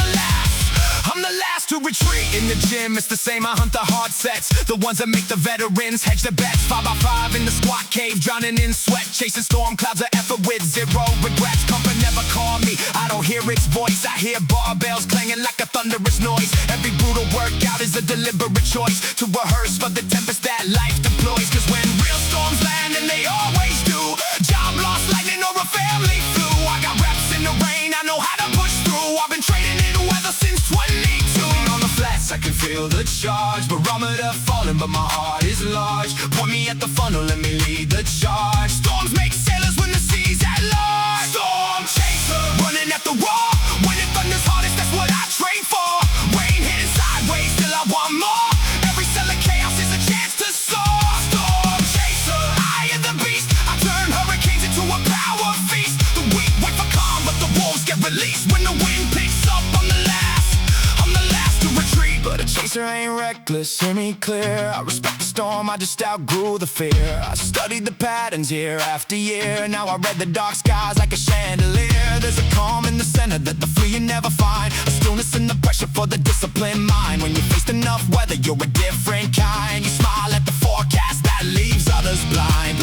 the last to retreat. In the gym, it's the same, I hunt the hard sets. The ones that make the veterans hedge their bets. 5x5 in the squat cave, drowning in sweat. Chasing storm clouds of effort with zero regrets. Comfort never call me, I don't hear its voice. I hear barbells clanging like a thunderous noise. Every brutal workout is a deliberate choice. To rehearse for the tempest that life deploys. Cause when real storms land, and they always do, job loss, lightning, or a family flu, I got reps in the rain, I know how to push through. I've been training in weather since 22. On the flats, I can feel the charge. Barometer falling, but my heart is large. Point me at the funnel, let me lead the charge. Storms make sailors when the sea's at large. Storm chaser, running at the roar. When it thunders hardest, that's what I train for. Rain hitting sideways, still I want more. Every cell of chaos is a chance to soar. Storm chaser, eye of the beast. I turn hurricanes into a power feast. The weak wait for calm, but the wolves get released. When the wind picks up, I'm the last to retreat. But a chaser ain't reckless, hear me clear. I respect the storm, I just outgrew the fear. I studied the patterns year after year. Now I read the dark skies like a chandelier. There's a calm in the center that the fleeing never find. A stillness in the pressure for the disciplined mind. When you faced enough weather, you're a different kind. You smile at the forecast that leaves others blind.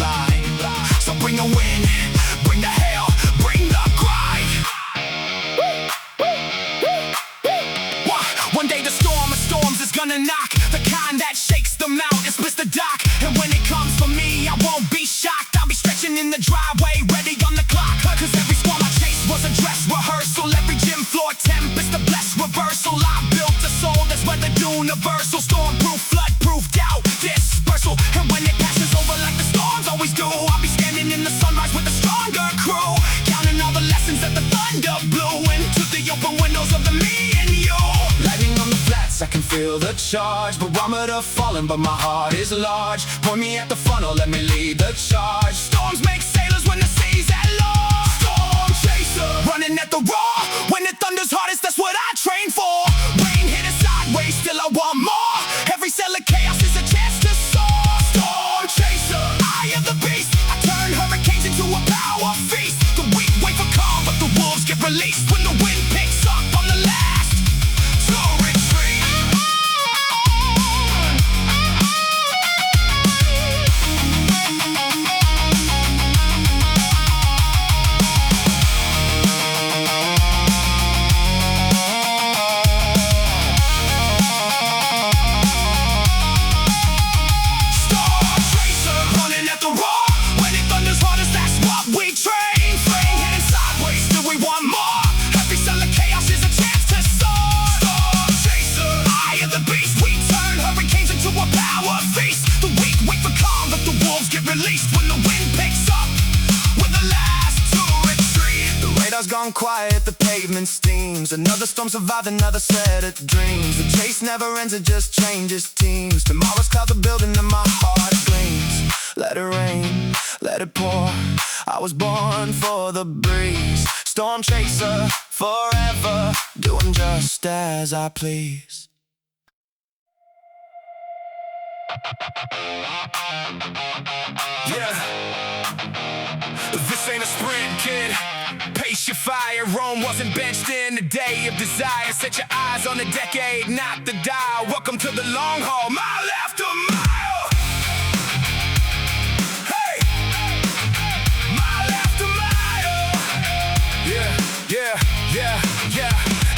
So bring the wind, bring the hail, bring the grind. One day the storm of storms is gonna knock. The kind that shakes the mountain, splits the dock. And when it comes for me, I won't be shocked. I'll be stretching in the driveway, ready on the clock. Cause every storm I chase was a dress rehearsal. Every gym floor tempest, a blessed reversal. I built a soul that's weathered universal. Storm-proof, flood-proof, doubt, dispersal. And when it passes over like the storms always do, I'll be standing in the sunrise with a stronger crew. Counting all the lessons that the thunder blew into the open windows of the me and you. Lightning on the flats, I can feel the charge. Barometer falling, but my heart is large. Point me at the funnel, let me lead the charge. Storms make sailors when the sea's at large. Storm chaser, running at the roar. When it thunders hardest, that's what I train for. Rain hitting sideways, still I want more. Every cell of chaos is a chance to soar. Storm chaser, eye of the beast. I turn hurricanes into a power feast. The weak wait for calm, but the wolves get released. When the wind picks up, I'm the last to retreat. Storm chaser, running at the roar. When it thunders hardest, that's what we train. Rain hitting sideways, still we want more. Every cell of chaos is a chance to soar. Storm chaser, eye of the beast. We turn hurricanes into a power feast. The weak wait for calm, but the wolves get released. When the wind picks up, we're the last to retreat. The radar's gone quiet, the pavement steams. Another storm survived, another set of dreams. The chase never ends, it just changes teams. Tomorrow's clouds are building and my heart gleams. Let it rain, let it pour. I was born for the breeze. Storm chaser, forever, doing just as I please. Yeah. This ain't a sprint, kid. Pace your fire. Rome wasn't benched in the day of desire. Set your eyes on the decade, not the dial. Welcome to the long haul, mile after mile. Hey, mile after mile. Yeah.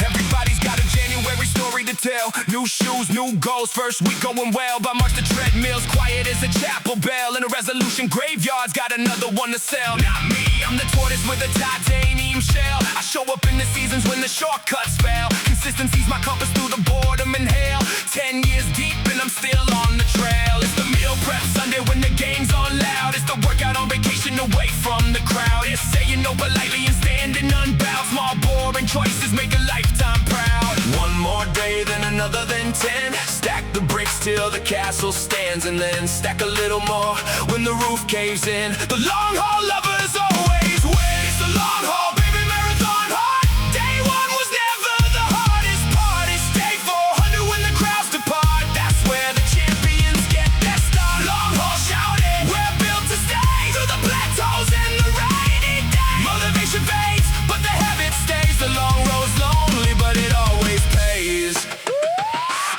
Everybody's got a January story to tell. New shoes, new goals, first week going well. By March the treadmill's quiet as a chapel bell. And a resolution graveyard's got another one to sell. Not me, I'm the tortoise with a titanium shell. I show up in the seasons when the shortcuts fail. Consistency's my compass through the boredom and hell. 10 years deep and I'm still on the trail. It's the meal prep Sunday when the game's on loud. It's the workout on vacation away from the crowd. It's saying no politely and standing unbowed. Small boring choices make a lifetime proud. One more day, then another, then 10. Stack the bricks till the castle stands, and then stack a little more when the roof caves in. The long haul lovers always win. It's the long haul, baby, marathon hard. Day one was never the hardest part. It's day 400 when the crowds depart. That's where the champions get their start. Long haul shouted, we're built to stay through the plateaus and the rainy days. Motivation fades, but the habit stays. The long road's lonely, but it always pays.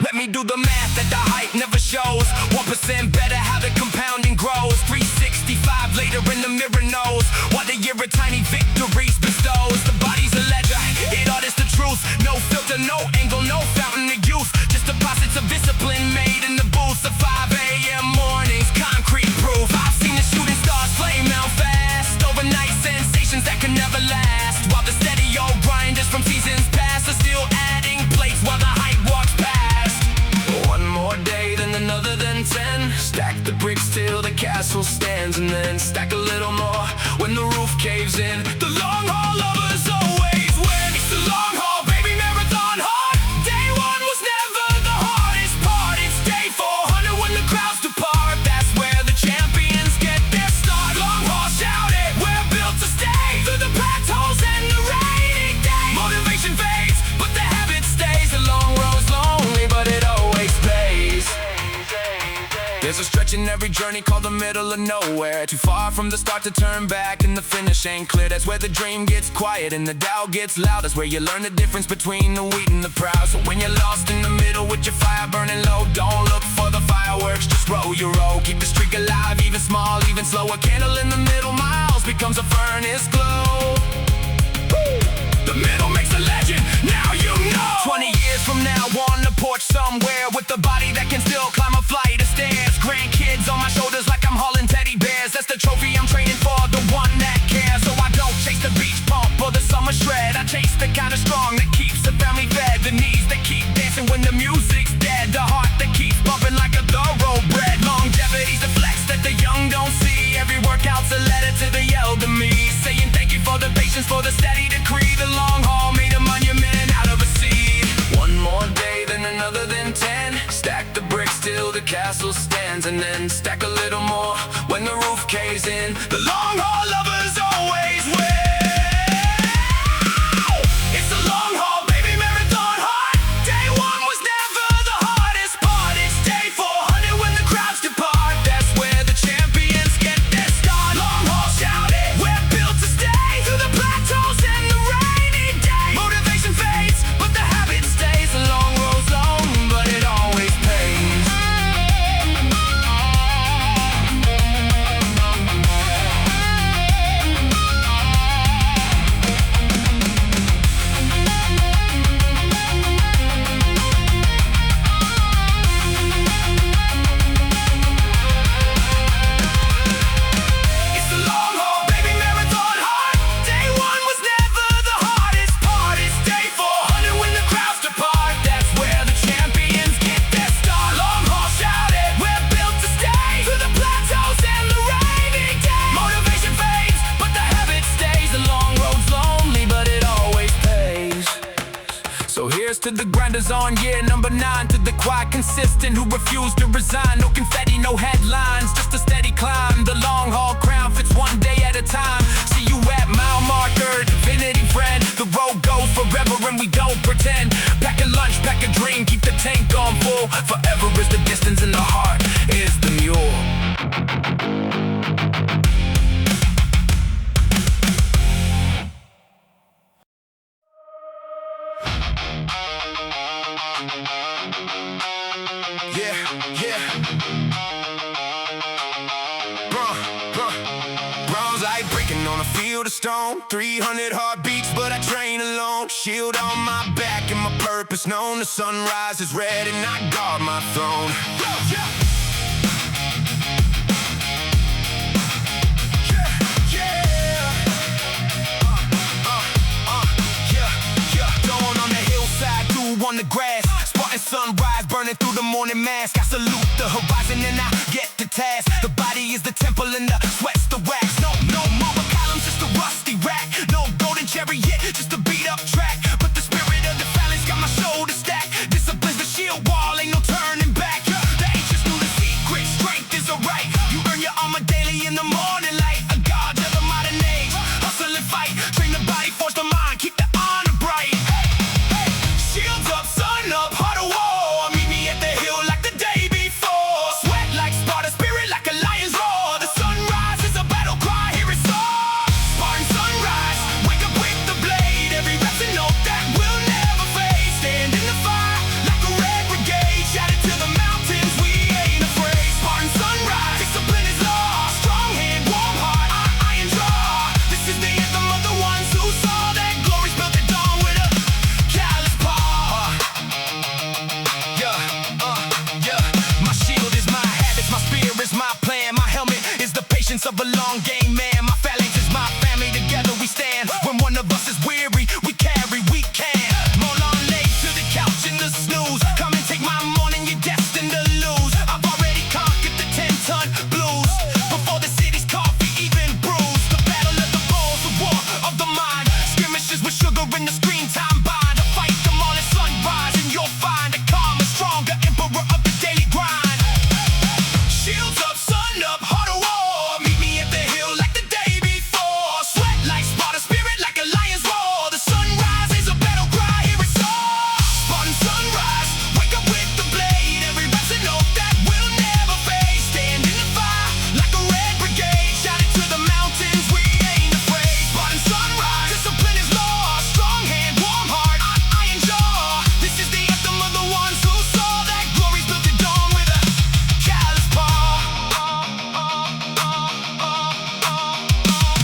Let me do the math that the hype never shows. 1% better how the compounding grows. 365 later in the mirror knows what the year of tiny victories bestows. The body's a ledger, it artists the truth. No filter, no angle, no fountain of youth. Just deposits of discipline made in the booth. The 5 a.m. mornings, concrete proof. I've seen the shooting stars flame out fast. Overnight sensations that can never last. While the steady old grinders from seasons past are still adding plates while the hype walks past. One more day, then another, then 10. Stack the bricks till the castle stands, and then stack a little more when the roof caves in. The long haul lovers always win. It's the long haul, baby, marathon hard. Day one was never the hardest part. It's day 400 when the crowds depart. That's where the champions get their start. Long haul shouted, we're built to stay through the plateaus and the rainy days. Motivation fades, but the habit stays. The long road's lonely, but it always pays. There's a stretch in every journey called the middle of nowhere. Too far from the start to turn back, and the finish ain't clear. That's where the dream gets quiet and the doubt gets loud. That's where you learn the difference between the wheat and the proud. So when you're lost in the middle with your fire burning low, don't look for the fireworks, just roll your roll. Keep the streak alive, even small, even slow. A candle in the middle, miles becomes a furnace glow. The middle makes a legend, now you know. 20 years from now on the porch somewhere, with a body that can still climb a flight of stairs. Grandkids on my shoulders like I'm hauling teddy bears. That's the trophy I'm training for, the one that cares. So I don't chase the beach pump or the summer shred. I chase the kind of strong that keeps the family fed. The knees that keep dancing when the music's dead. The heart that keeps bumping like a thoroughbred. Longevity's the flex that the young don't see. Every workout's a letter to the elder me, saying thank you for the patience, for the steady decree. The long haul made a monument out of a seed. One more day, then another, then 10. Stack the bricks till the castle stands, and then stack a little more when the roof caves in. The long haul lovers always win. It's the long haul, baby, marathon hard. Day one was never the hardest part. It's day 400 when the crowds depart. That's where the champions get their start. Long haul shouted, we're built to stay through the plateaus and the rainy days. Motivation fades, but the habit stays. The long road's long, but it always pays. It's the long haul, baby, marathon hard. Day one was never the hardest part. It's day 400 when the crowds depart. That's where the champions get their start. Long haul shouted, we're built to stay through the plateaus and the rainy days. Motivation fades, but the habit stays. The long road's lonely, but it always pays. So here's to the grinders on year number 9. To the quiet consistent who refuse to resign. No confetti, no headlines, just a steady climb. The long haul crown fits one day at a time. See you at mile marker, infinity friend. The road goes forever and we don't pretend. Pack a lunch, pack a dream, keep the tank on full. Forever is the distance and the heart is the mule. Yeah, yeah. Bronze light breaking on a field of stone. 300 heartbeats, but I train alone. Shield on my back and my purpose known. The sunrise is red and I guard my throne. On the grass, Spartan sunrise, burning through the morning mask. I salute the horizon and I get the task. The body is the temple and the sweat's the wax. No marble columns, just a rusty rack. No golden chariot, just a beat up track. But the spirit of the phalanx got my shoulder stacked. Discipline's the shield wall, ain't no turning back. The ancients knew the secret, strength is a right. You earn your armor daily in the morning light. A god of the modern age, hustle and fight. Train the body, forge the mind, keep the honor bright. Shields up, sun up, heart of war. Meet me at the hill like the day before. Sweat like Sparta, spirit like a lion's roar. The sunrise is a battle cry, hear it soar. Spartan sunrise, wake up with the blade. Every rep's a note that will never fade. Stand in the fire like a red brigade. Shout it to the mountains, we ain't afraid. Spartan sunrise, discipline is law. Strong hand, warm heart, iron jaw. This is the anthem of the ones who saw that glory spilled at dawn with a callous paw. My shield is my habits, my spear is my plan. My helmet is the patience of a long game man. My phalanx is my family, together we stand. When one of us is weary, we carry, we can. More long legs to the couch in the snooze. Come and take my morning, you're destined to lose. I've already conquered the 10-ton blues. Before the city's coffee even brews. The battle of the balls, the war of the mind. Skirmishes with sugar in the screen time bind. I fight them all at sunrise and you'll find a calmer, stronger emperor of the daily grind. Shields up, sun up, heart of war. Meet me at the hill like the day before. Sweat like Sparta, spirit like a lion's roar. The sunrise is a battle cry, hear it soar. Spartan sunrise, wake up with the blade. Every rep's a note that will never fade. Stand in the fire like a red brigade. Shout it to the mountains, we ain't afraid. Spartan sunrise, discipline is law. Strong hand, warm heart, iron jaw. This is the anthem of the ones who saw that glory's built at dawn with a callous paw.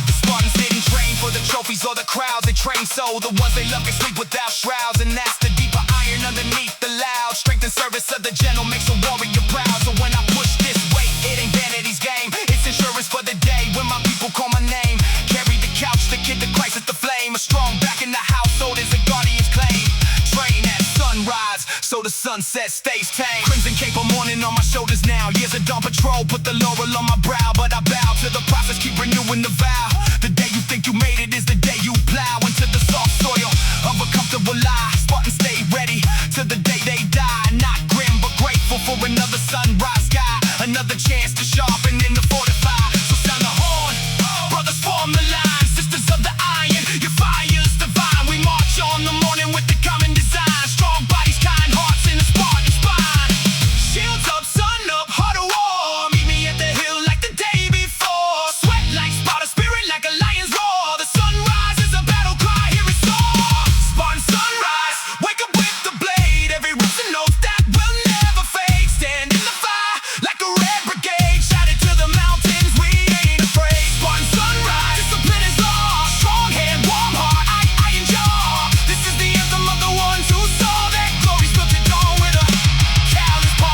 The Spartans didn't train for the trophies or the crowds. They train so the ones they love can sleep without shrouds. And that's the deeper iron underneath the loud. Strength and service of the gentle makes a warrior proud. So when I push this weight, it ain't vanity's game. It's insurance for the day when my people call my name. Carry the couch, the kid, the Christ at the flame. A strong back in the household is a guardian's claim. Train at sunrise, so the sunset stays tame. Crimson cape of morning on my shoulders now. Years of dawn patrol, put the laurel on my brow. But I bow to the process, keep renewing the vow. The day you think you made it is the day you plow into the soft soil of a comfortable lie. Spartans stay ready to the day they die. Not grim, but grateful for another sunrise sky. Another chance to sharpen and to fortify. So sound the horn, brothers form the line. Sisters of the iron, your fire's divine. We march on the morning with the common design. Strong bodies, kind hearts, and a Spartan spine. Shields up, sun up, heart of war. Meet me at the hill like the day before. Sweat like Sparta, spirit like a lion's roar. The sunrise is a battle cry, hear it soar. Spartan sunrise, wake up with the blade. Every rep's a note that will never fade. Stand in the fire like a red brigade. Shout it to the mountains, we ain't afraid. Spartan sunrise, discipline is law. Strong hand, warm heart, iron jaw. This is the anthem of the ones who saw that glory's built at dawn with a callous paw.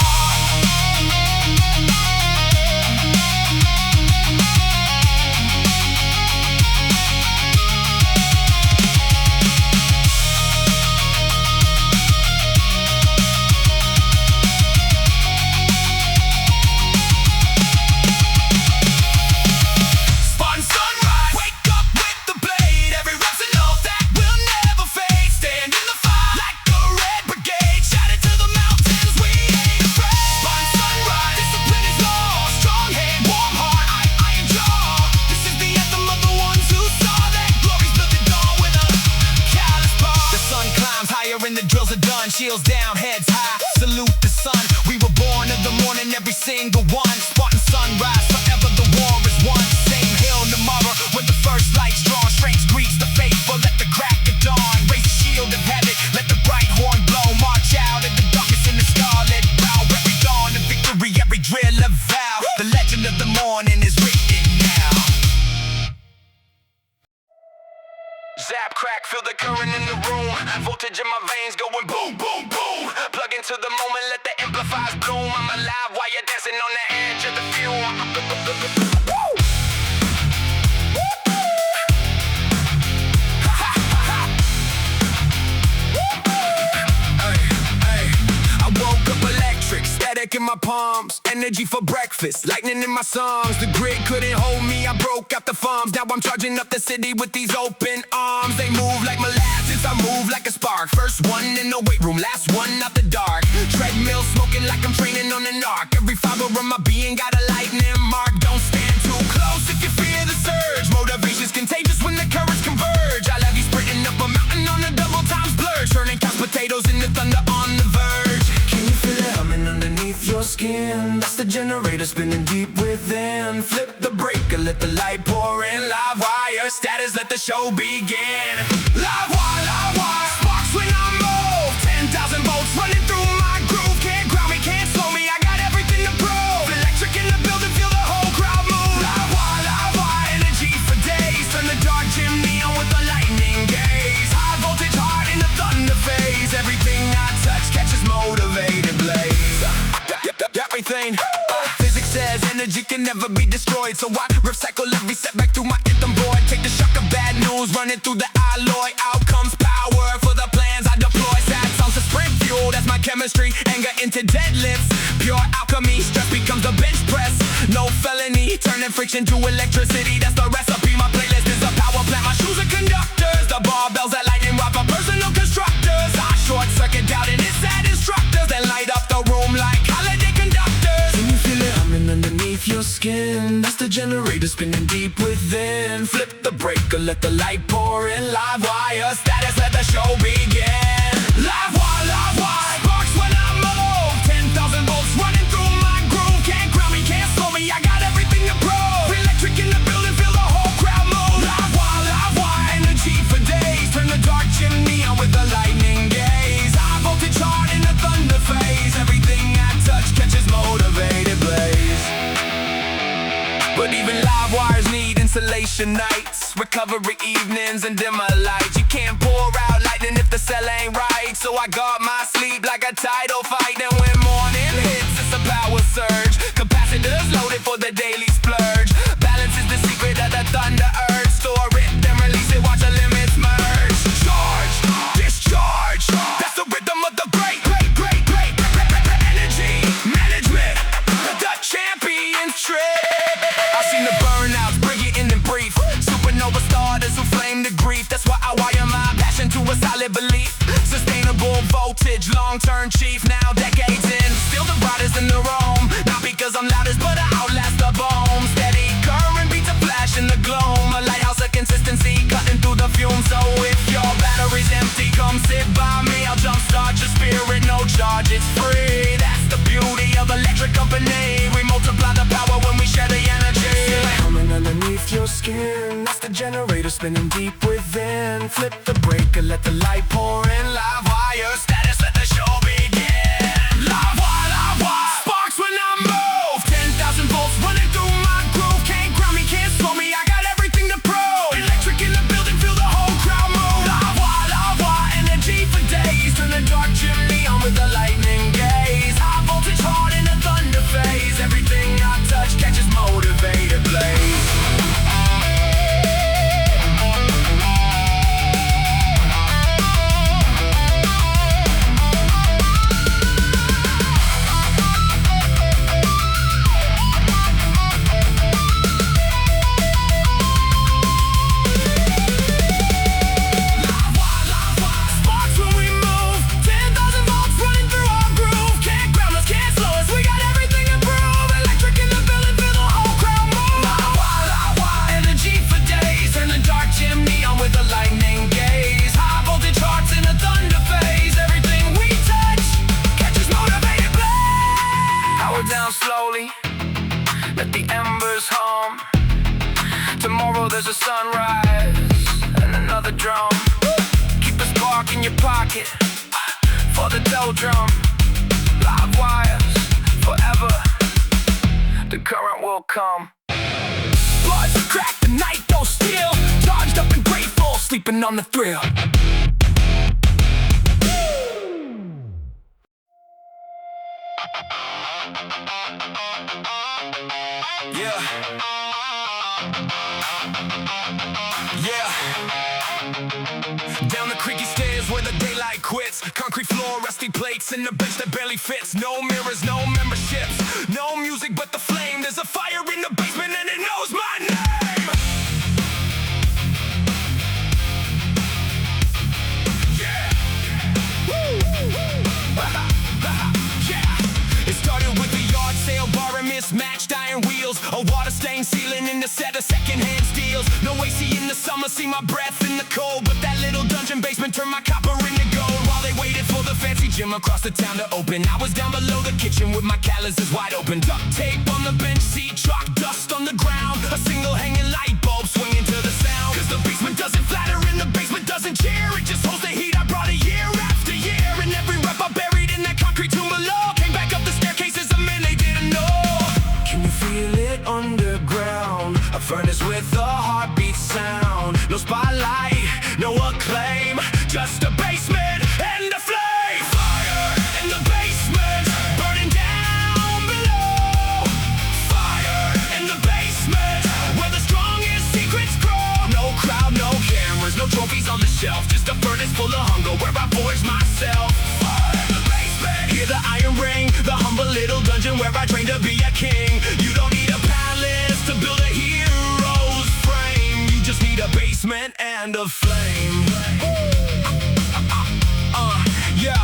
Spartan sunrise, wake up with the blade. Every rep's a note that will never fade. Stand in the fire like a red brigade. Shout it to the mountains, we ain't afraid. Spartan sunrise, discipline is law. Strong hand, warm heart, iron jaw. This is the anthem of the ones who saw that glory's built at dawn with a callous paw. The sun climbs higher and the drills are done. Shields down, heads high, salute the sun. We were born in the morning, every single one. Spartan sunrise, forever the war is won. Same hill tomorrow when the first light's drawn. Strength greets the faithful at the crack of dawn. Raise the shield of habit, let the bright horn blow. March out in the darkness in the sky. voltage in my veins going boom, boom, boom. Plug into the moment, let the amplifiers bloom. I'm alive while you're dancing on the edge of the fume. In my palms, energy for breakfast, lightning in my songs. The grid couldn't hold me, I broke out the farms. Now I'm charging up the city with these open arms. They move like molasses, I move like a spark. First one in the weight room, last one out the dark. Treadmill smoking like I'm training on an arc. Every fiber of my being got a lightning mark. Don't stand too close if you fear the surge. Motivation's contagious when the currents converge. I love you sprinting up a mountain on a double times blur, turning couch potatoes into thunder on the verge. Can you feel it humming underneath your skin? That's the generator spinning deep within. Flip the breaker, let the light pour in. Live wire status, let the show begin. Live wire, sparks when I move. 10,000 volts running through my groove. Can't ground me, can't slow me, I got everything to prove. Electric in the building, feel the whole crowd move. Live wire, energy for days. Turn the dark chimney on with the lightning gaze. High voltage heart in the thunder phase. Everything I touch catches motivated blaze. Everything. Physics says energy can never be destroyed, so I recycle every setback through my anthem board. Take the shock of bad news, running through the alloy. Outcomes power for the plans I deploy. Sad songs to sprint fuel, that's my chemistry. Anger into deadlifts, pure alchemy. Stress becomes a bench press, no felony. Turning friction to electricity, that's the recipe. My playlist is a power plant, my shoes are conductors. The barbells that lightning rod for personal constructors. I short circuit doubting it's sad instructors, then light up the room like holiday conductors. Can you feel it humming underneath your skin? That's the generator spinning deep within. Flip the breaker, let the light pour in. Live wire status, let the show begin. Live wire, sparks when I move. 10,000 volts running through my groove. Can't ground me, can't slow me, I got everything to prove. Electric in the building, feel the whole crowd move. Live wire, energy for days. Turn the dark chimney on with the lightning gaze. High voltage heart in the thunder phase. Everything I touch catches motivated blaze. But even live wires need insulation nights, recovery evenings and dimmer lights. You can't pour out lightning if the cell ain't right, so I guard my sleep like a title fight. And when morning hits, it's a power surge. Capacitors loaded for the daily splurge. Balance is the secret of the thunder urge. Store it, then release it, watch the limits merge. Charge, discharge, that's the rhythm of the great energy management, the champion's trick. I've seen the burnouts, bring it in and brief. Supernova starters who flame the grief. That's why I wire my passion to a solid belief. Sustainable voltage, long-term chief. Now decades in, still the riders in the roam. Not because I'm loudest, but I outlast the boom. Steady current beats a flash in the gloam. A lighthouse of consistency, cutting through the fumes. So if your battery's empty, come sit by me. I'll jumpstart your spirit, no charge, it's free. That's the beauty of electric company. We multiply the power when we share the energy. Humming underneath your skin, that's the generator spinning deep within. Flip the breaker, let the light pour in. Live wire status, let the show begin. Live wire, sparks when I move. 10,000 volts running through my groove. Can't ground me, can't slow me, I got everything to prove. Electric in the building, feel the whole crowd move. Live wire, energy for days. Turn the dark chimney on with the lightning gaze. High voltage heart in the thunder phase. Everything I touch catches motivated blaze. Down slowly, let the embers hum. Tomorrow there's a sunrise and another drum. Keep a spark in your pocket for the dough drum. Live wires forever, the current will come. Bloods crack the night, though still charged up and grateful, sleeping on the thrill. Yeah. Yeah. Down the creaky stairs where the daylight quits. Concrete floor, rusty plates, and a bench that barely fits. No mirrors, no memberships, no music but the flame. There's a fire in the basement and it knows my name. Yeah. Woo. Yeah. It started with a yard sale bar and mismatched iron wheels, a water stained ceiling and a set of secondhand steels. No AC in the summer, see my breath in the cold, but that little dungeon basement turned my copper into gold. While they waited for the fancy gym across the town to open, I was down below the kitchen with my calluses wide open. Duct tape on the bench seat, chalk dust on the ground, a single hanging light bulb swinging to the sound. Cause the basement doesn't flatter and the basement doesn't cheer, it just holds the heat I brought a year after year. And every rep I buried in that concrete tomb below came back up the staircases a man they didn't know. Can you feel it underground? A furnace with a heartbeat sound. No spotlight, no acclaim, just a basement and a flame. Fire in the basement, burning down below. Fire in the basement, where the strongest secrets grow. No crowd, no cameras, no trophies on the shelf, just a furnace full of hunger where I forged myself. Fire in the basement, hear the iron ring, the humble little dungeon where I trained to be a king. You don't need a palace to build a hero's frame, you just need a basement and a flame. Yeah,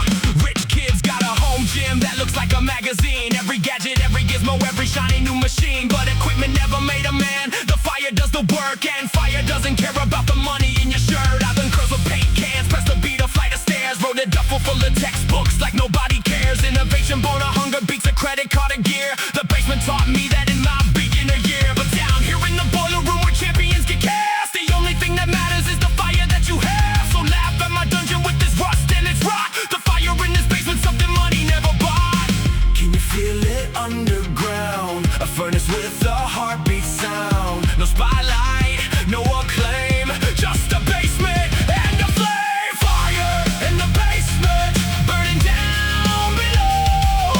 rich kids got a home gym that looks like a magazine. Every gadget, every gizmo, every shiny new machine. But equipment never made a man. The fire does the work, and fire doesn't care about the money in your shirt. I've done curls with paint cans, pressed the beat, a flight of stairs, wrote a duffel full of textbooks like nobody cares. Innovation born of hunger beats a credit card and gear. The basement taught me that in my beginner year. But down here in the boiler room where champions get cast, the only thing that matters is the fire that you have. So laugh at my dungeon with this rust and its rot. The fire in this basement, something money never bought. Can you feel it underground? A furnace with a heartbeat sound. No spotlight, no acclaim, just a basement and a flame. Fire in the basement, burning down below.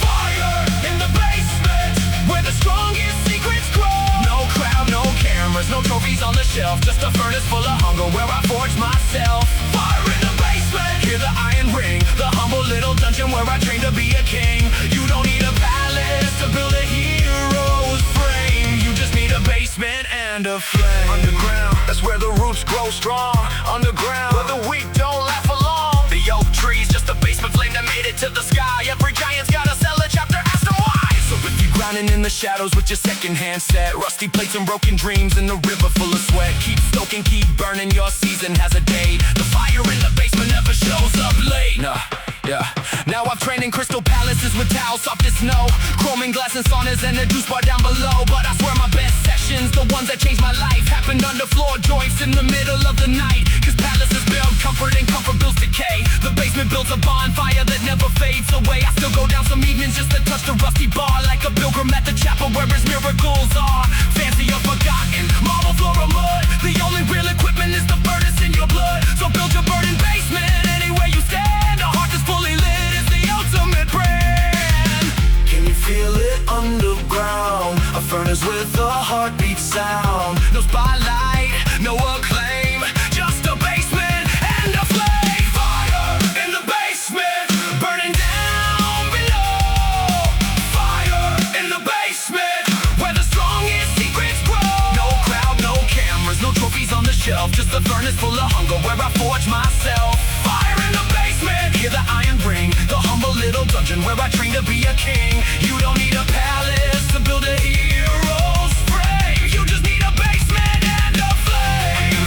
Fire in the basement, where the strongest secrets grow. No crowd, no cameras, no trophies on the shelf, just a furnace full of hunger where I forged myself. Fire in the basement, hear the iron ring, the humble little dungeon where I trained to be a king. You don't need a palace to build a hero's frame, you just need a basement and a flame. Underground, that's where the roots grow strong. Underground, where the weak don't laugh along. The oak tree's just a basement flame that made it to the sky. Every giant's gotta sell a chapter, ask them why. So if you're grinding in the shadows with your secondhand set, rusty plates and broken dreams in the river full of sweat, keep stoking, keep burning, your season has a day. The fire in the basement never shows up late. Nah. Yeah. Now I've trained in crystal palaces with towels soft as snow, chrome and glass and saunas and a juice bar down below. But I swear my best sessions, the ones that changed my life, happened under floor joints in the middle of the night. Cause palaces build comfort and comfort builds decay. The basement builds a bonfire that never fades away. I still go down some evenings just to touch the rusty bar, like a pilgrim at the chapel where his miracles are. Fancy or forgotten, marble floor or mud, the only real equipment is the furnace in your blood. So build your burning basement anywhere you stand. A heart that's fully lit is the ultimate brand. Can you feel it underground? A furnace with a heartbeat sound. No spotlight, no acclaim, just a basement and a flame. Fire in the basement, burning down below. Fire in the basement, where the strongest secrets grow. No crowd, no cameras, no trophies on the shelf, just a furnace full of hunger where I forged myself. Fire in the basement, hear the iron ring, the humble little dungeon where I trained to be a king. You don't need a palace to build a hero's frame, you just need a basement and a flame.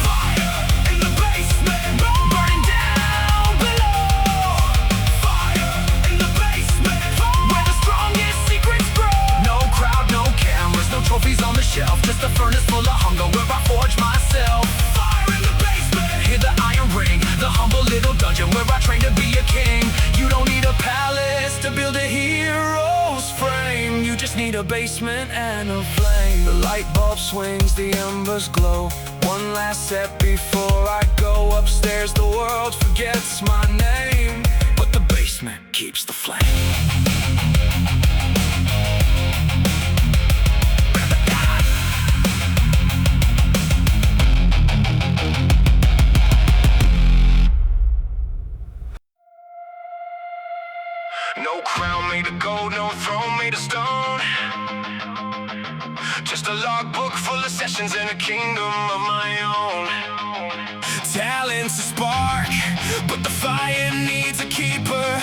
Fire in the basement, burning down below. Fire in the basement, where the strongest secrets grow. No crowd, no cameras, no trophies on the shelf, just a furnace full of hunger where I forged myself. Fire in the basement, hear the iron ring, the humble little dungeon where I trained to be a king. You don't need a palace to build a hero's frame, you just need a basement and a flame. The light bulb swings, the embers glow, One last step before I go upstairs. The world forgets my name, but the basement keeps the flame. No crown made of gold, no throne made of stone. Just a logbook full of sessions in a kingdom of my own. Talent's a spark, but the fire needs a keeper.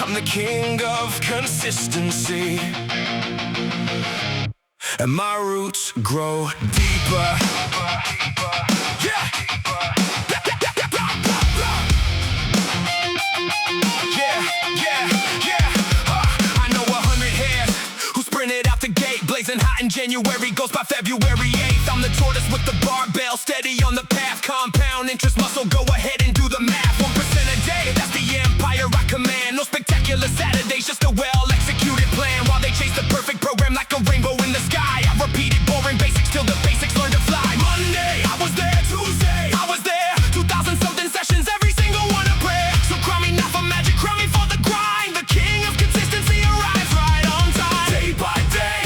I'm the king of consistency, and my roots grow deeper. Yeah! Blazing hot in January, goes by February 8th. I'm the tortoise with the barbell, steady on the path. Compound interest muscle, go ahead and do the math. 1% a day, that's the empire I command. No spectacular Saturdays, just a well-executed plan. While they chase the perfect program like a rainbow in the sky, I repeated boring basics till the basics learn to fly. Monday, I was there. Tuesday, I was there. 2,000-something sessions, every single one a prayer. So crown me not for magic, crown me for the grind. The king of consistency arrives right on time. Day by day,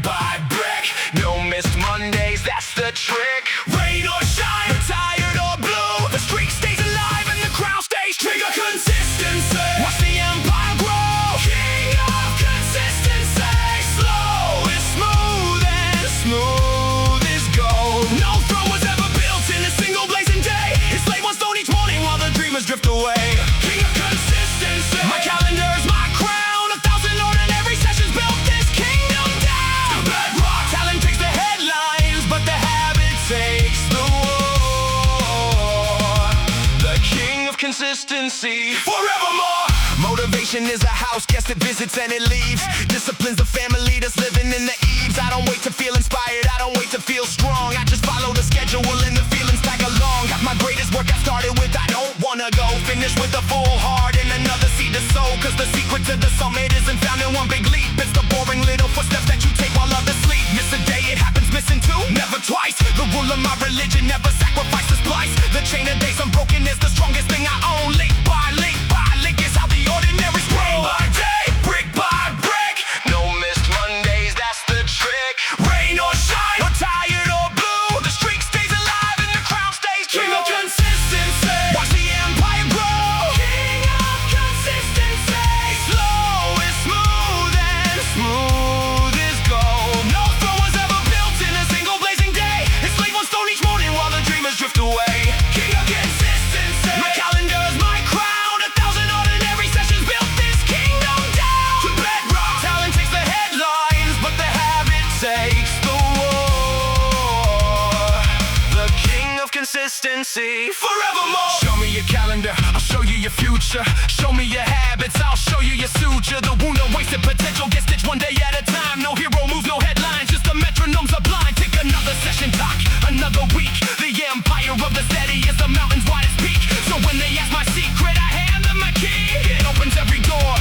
by brick, no missed Mondays, that's the trick. Rain or shine, tired or blue, the streak stays alive and the crown stays true. King of consistency, watch the empire grow. King of consistency, slow is smooth and smooth is gold. No throne was ever built in a single blazing day. It's late one stone each morning while the dreamers drift away. King of consistency, my calendar's my crown. 1,000 ordinary sessions built this kingdom down. Talent takes the headlines, but the habit takes the war. The king of consistency forevermore. Motivation is a house guest that visits and it leaves. Discipline's the family that's living in the eaves. I don't wait to feel inspired, I don't wait to feel strong. I just follow the schedule and the feelings tag along. Got my greatest work I started with, I don't wanna go. Finish with a full heart and another seed to sow. Cause the secret to the summit isn't found in one big leap. It's the boring little footsteps that you take while others sleep. Miss a day, it happens, missing two, never twice. The rule of my religion, never sacrifice the splice. The chain of days unbroken is the strongest thing I own. Link by link by link is how the ordinaries grow. Day by day, brick by brick, no missed Mondays, that's the trick. Rain or shine, or tired or blue, the streak stays alive and the crown stays true. King of consistency, watch the empire grow. King of consistency, slow is smooth and smooth is gold. No throne was ever built in a single blazing day. It's late one stone each morning while the dreamers drift away. King of consistency, my calendar's my crown. 1,000 ordinary sessions built this kingdom down to bedrock. Talent takes the headlines, but the habit takes the war. The king of consistency forevermore. Show me your calendar, I'll show you your future. Show me your habits, I'll show you your suture. The wound of wasted potential gets stitched one day at a time. No hero moves, no headlines, just the metronomes are blind. Take another session, talk another week. The empire of the steady is the mountain's widest peak. So when they ask my secret, I hand them my key. It opens every door.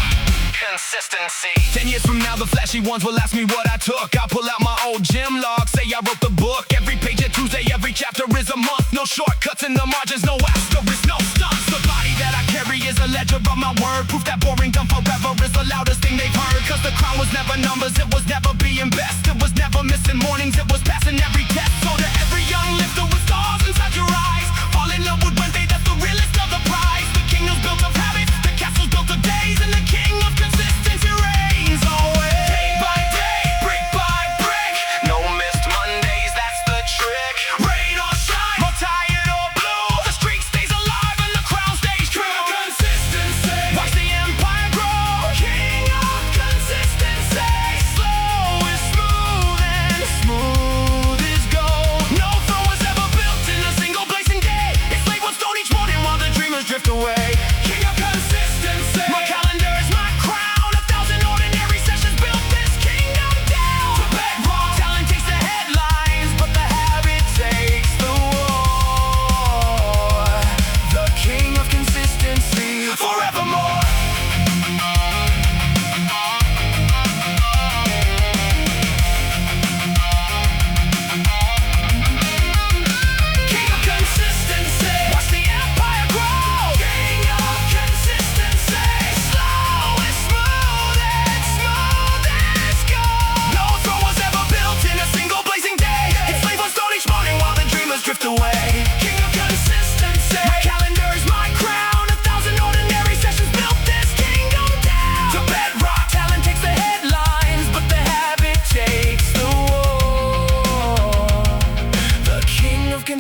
Consistency. 10 years from now, the flashy ones will ask me what I took. I'll pull out my old gym log, say I wrote the book. Every page at Tuesday, every chapter is a month. No shortcuts in the margins, no asterisks, no stunts. The body that I carry is a ledger of my word. Proof that boring done forever is the loudest thing they've heard. Cause the crown was never numbers, it was never being best. It was never missing mornings, it was passing every test. So to every young lifter with stars inside your eyes, fall in love with Wednesday, that's the realest of the prize. The kingdom's built of habits, the castle's built of days, and the king of consistency reigns always. Day by day, brick by brick, no missed Mondays, that's the trick. Rain or shine, more tired or blue, the streak stays alive and the crown stays true. Consistency, watch the empire grow. King of consistency, slow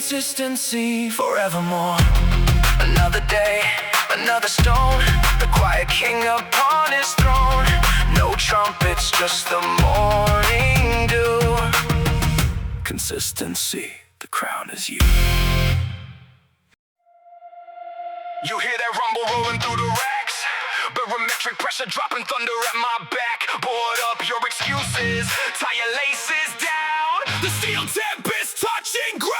consistency forevermore. Another day, another stone, the quiet king upon his throne. No trumpets, just the morning dew. Consistency, the crown is you. You hear that rumble rolling through the racks, barometric pressure dropping thunder at my back. Board up your excuses, tie your laces down. The steel tempest touching ground.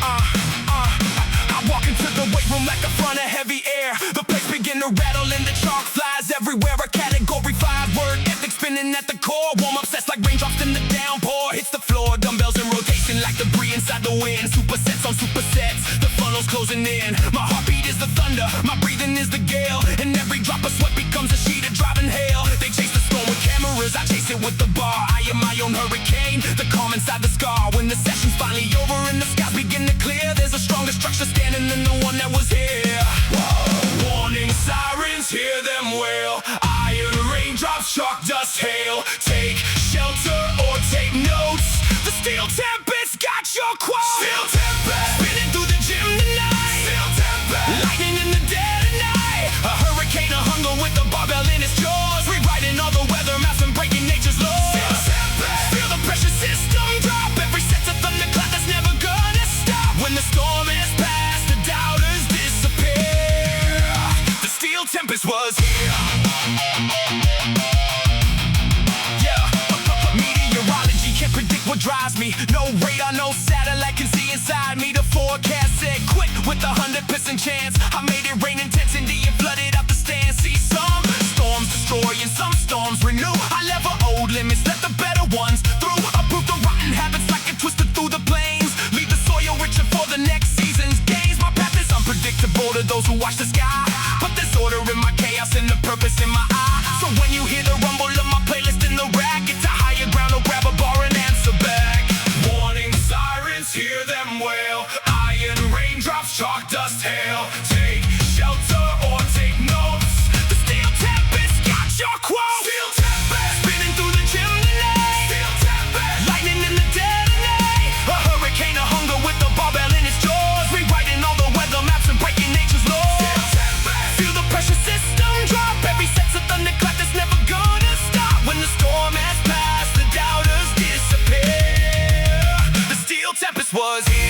I walk into the weight room like a front of heavy air. The place begin to rattle and the chalk flies everywhere. A category 5 word ethic spinning at the core. Warm up sets like raindrops in the downpour. Hits the floor, dumbbells in rotation like debris inside the wind. Supersets on supersets, the funnel's closing in. My heartbeat is the thunder, my breathing is the gale. And every drop of sweat becomes a sheet of driving hail. They chase the storm with cameras, I chase it with the bar. I am my own hurricane, the calm inside the scar. When the session's finally over and the skies begin to clear, there's a stronger structure standing than the one that was here. Whoa. Warning sirens, hear them wail. Iron raindrops, chalk dust, hail. Take shelter or take notes. The steel tempest got your quote. Steel tempest spinning through the gym tonight. Steel tempest lightning in the dead of night. A hurricane of hunger with a barbell in its jaws, rewriting all the weather maps and breaking nature's laws. Steel tempest, feel the pressure system drop. Every set's a thunderclap that's never gonna stop. When the storm is past, the doubters disappear. The steel tempest was here. What drives me? No radar, no satellite can see inside me. The forecast said quit with 100% chance. I made it rain intensity and flooded out the stands. See, some storms destroy and some storms renew. I level old limits, let the better ones through. Uproot the rotten habits like it twisted through the plains. Leave the soil richer for the next season's gains. My path is unpredictable to those who watch the sky, but there's order in my chaos and the purpose in my eye. So when you hear the rumble of my playlist in the rack, it's a higher ground, or grab a bar and answer back. Warning sirens, hear them wail. Iron raindrops, chalk dust, hail. Take shelter or take notes. The steel tempest got your quote. Steel tempest spinning through the gym tonight. Steel tempest lightning in the dead of night. A hurricane of hunger with a barbell in its jaws, rewriting all the weather maps and breaking nature's laws. Steel tempest, feel the pressure system drop. Every set's a thunderclap that's never gonna stop. When the storm has passed, the doubters disappear. The steel tempest was here.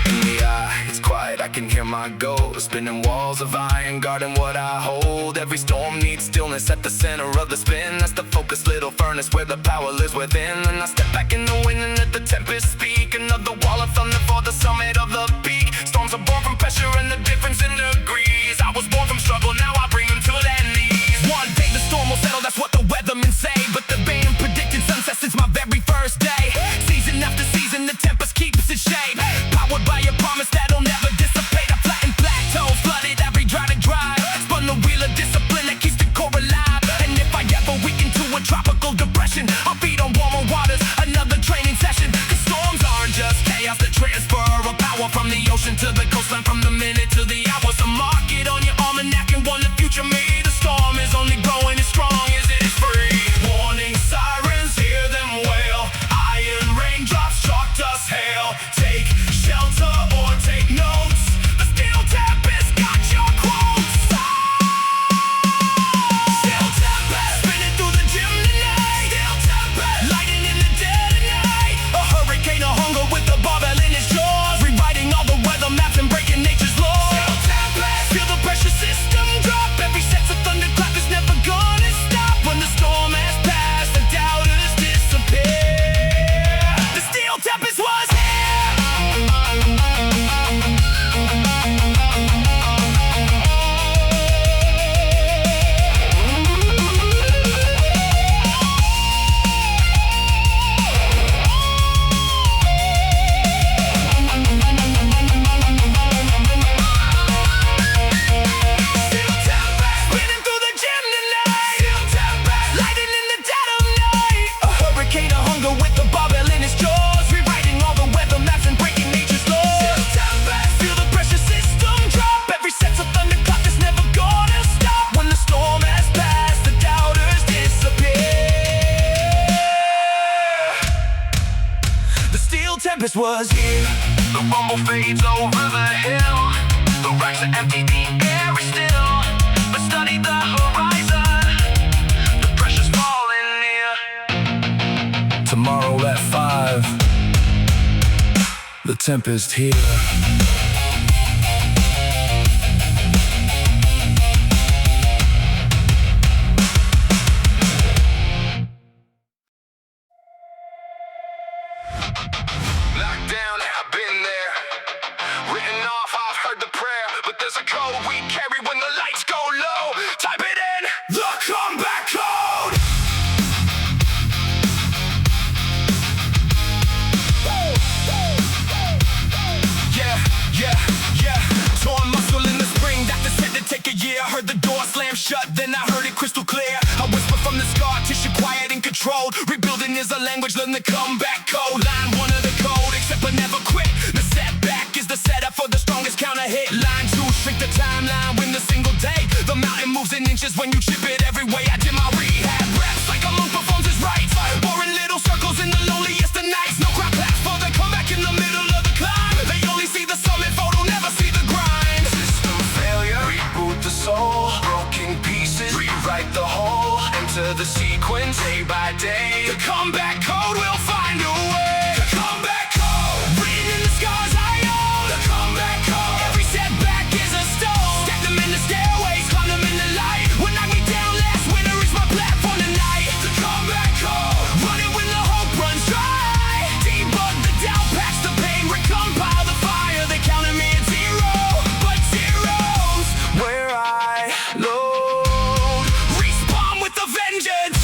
In the eye, it's quiet, I can hear my goals. Spinning walls of iron, guarding what I hold. Every storm needs stillness at the center of the spin. That's the focused little furnace where the power lives within. And I step back in the wind and let the tempest speak. Another wall of thunder for the summit of the peak. Storms are born from pressure and the difference in degrees. I was born from struggle, now I bring them to their knees. One day the storm will settle, that's what the weathermen say. But the band predicted sunset since my very first day. Season after season, the tempest keeps its shape. Powered by a promise that'll never dissipate. I flattened plateaus, flooded every dry to dry. Spun the wheel of discipline that keeps the core alive. And if I ever weaken to a tropical depression, I'll feed on warmer waters, another training session. Cause storms aren't just chaos, the transfer of power from was here. The rumble fades over the hill. The racks are empty, the air is still. But study the horizon. The pressure's falling near. Tomorrow at 5, the Tempest here. Locked down, I've been there. Written off, I've heard the prayer. But there's a code we carry when the lights go low. Type it in, the comeback code. Yeah. Torn muscle in the spring, doctor said to take a year. Heard the door slam shut, then I heard it crystal clear. I whisper from the scar tissue, quiet and controlled. Rebuilding is a language, learn the comeback code. Line 1 of the code, accept but never quit. The setback is the setup for the strongest counter hit. Line 2, shrink the timeline, win the single day. The mountain moves in inches when you chip it every way. I did my rehab reps like a monk performs his rites. Boring little circles in the loneliest of nights. No crowd claps for the comeback in the middle of the climb. They only see the summit photo, never see the grind. System failure, reboot the soul. Broken pieces, rewrite the whole. Enter the sequence day by day. The comeback code will find a way. The comeback code, written in the scars I own. The comeback code, every setback is a stone. Stack them in the stairways, climb them in the light. What knocked me down last winter is my platform tonight. The comeback code, run it when the hope runs dry. Debug the doubt, patch the pain, recompile the fire. They counted me at 0, but zeros where I load. Respawn with a vengeance.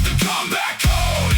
The comeback code.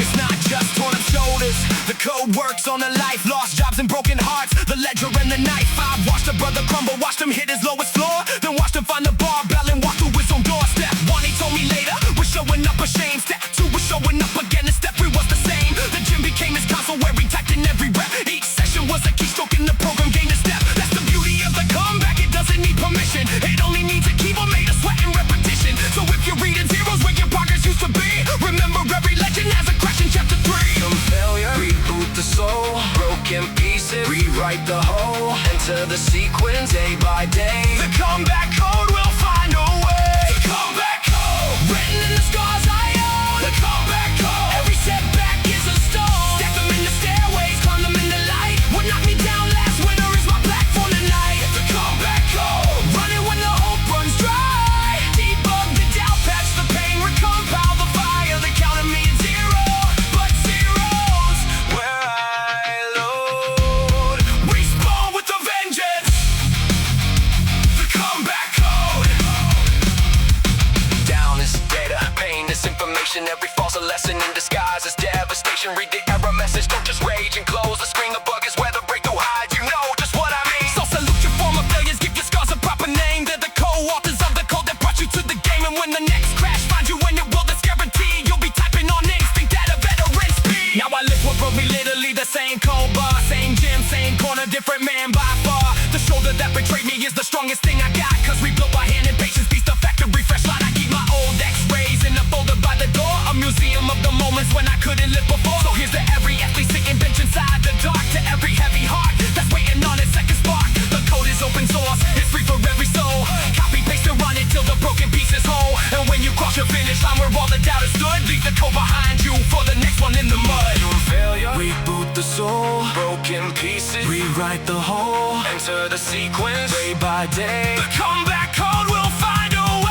It's not just torn up shoulders. The code works on a life, lost jobs and broken hearts. The ledger and the knife. I've watched a brother crumble, watched him hit his lowest floor, then watched him find the barbell and walk through his own doorstep. 1, he told me later, was showing up ashamed. Step 2 was showing up again, and step 3 was the same. The gym became his console where he typed in every rep. Each session was a keystroke in the program, gained a step. That's the beauty of the comeback, it doesn't need permission. It only needs a keyboard made of sweat and repetition. So if you're reading zeros where your progress used to be, remember every legend has a crash in chapter 3. Some failure, reboot the soul. Broken pieces, rewrite the whole. Enter the sequence day by day. The comeback code will find a way. The comeback code, written in the scars I own. The comeback code, every setback is a stone. Stack them in the stairways, climb them in the light. What knocked me down last winter is my platform tonight. The comeback code, run it when the hope runs dry. Debug the doubt, patch the pain, recompile the fire. They counted me at 0, but zeros where I load. Respawn with a vengeance. The comeback code. Down is data, pain is information. Every false a lesson in disguise is devastation. Read the error message, don't just rage and close the screen. The bug is where the breakthrough hides. You know just what I mean. So salute your former failures, give your scars a proper name. They're the co-authors of the code that brought you to the game. And when the next crash finds you in your world, that's guaranteed. You'll be typing on instinct at a veteran speed. Now I live what broke me, literally the same cold bar. Same gym, same corner, different man by far. The shoulder that betrayed me is the strongest thing I got. Cause we built by hand and patience beats the factory fresh line. I keep my old x-rays in a folder by the door. A museum of the moments when I couldn't live before. So here's to every athlete sitting bench inside the dark. To every heavy heart that's waiting on its second spark. The code is open source, it's free for every soul. Copy, paste and run it till the broken piece is whole. And when you cross your finish line where all the doubters stood, leave the code behind you for the next one in the mud. Failure, reboot the soul. Broken pieces, rewrite the whole. Enter the sequence day by day. The comeback code will find a way.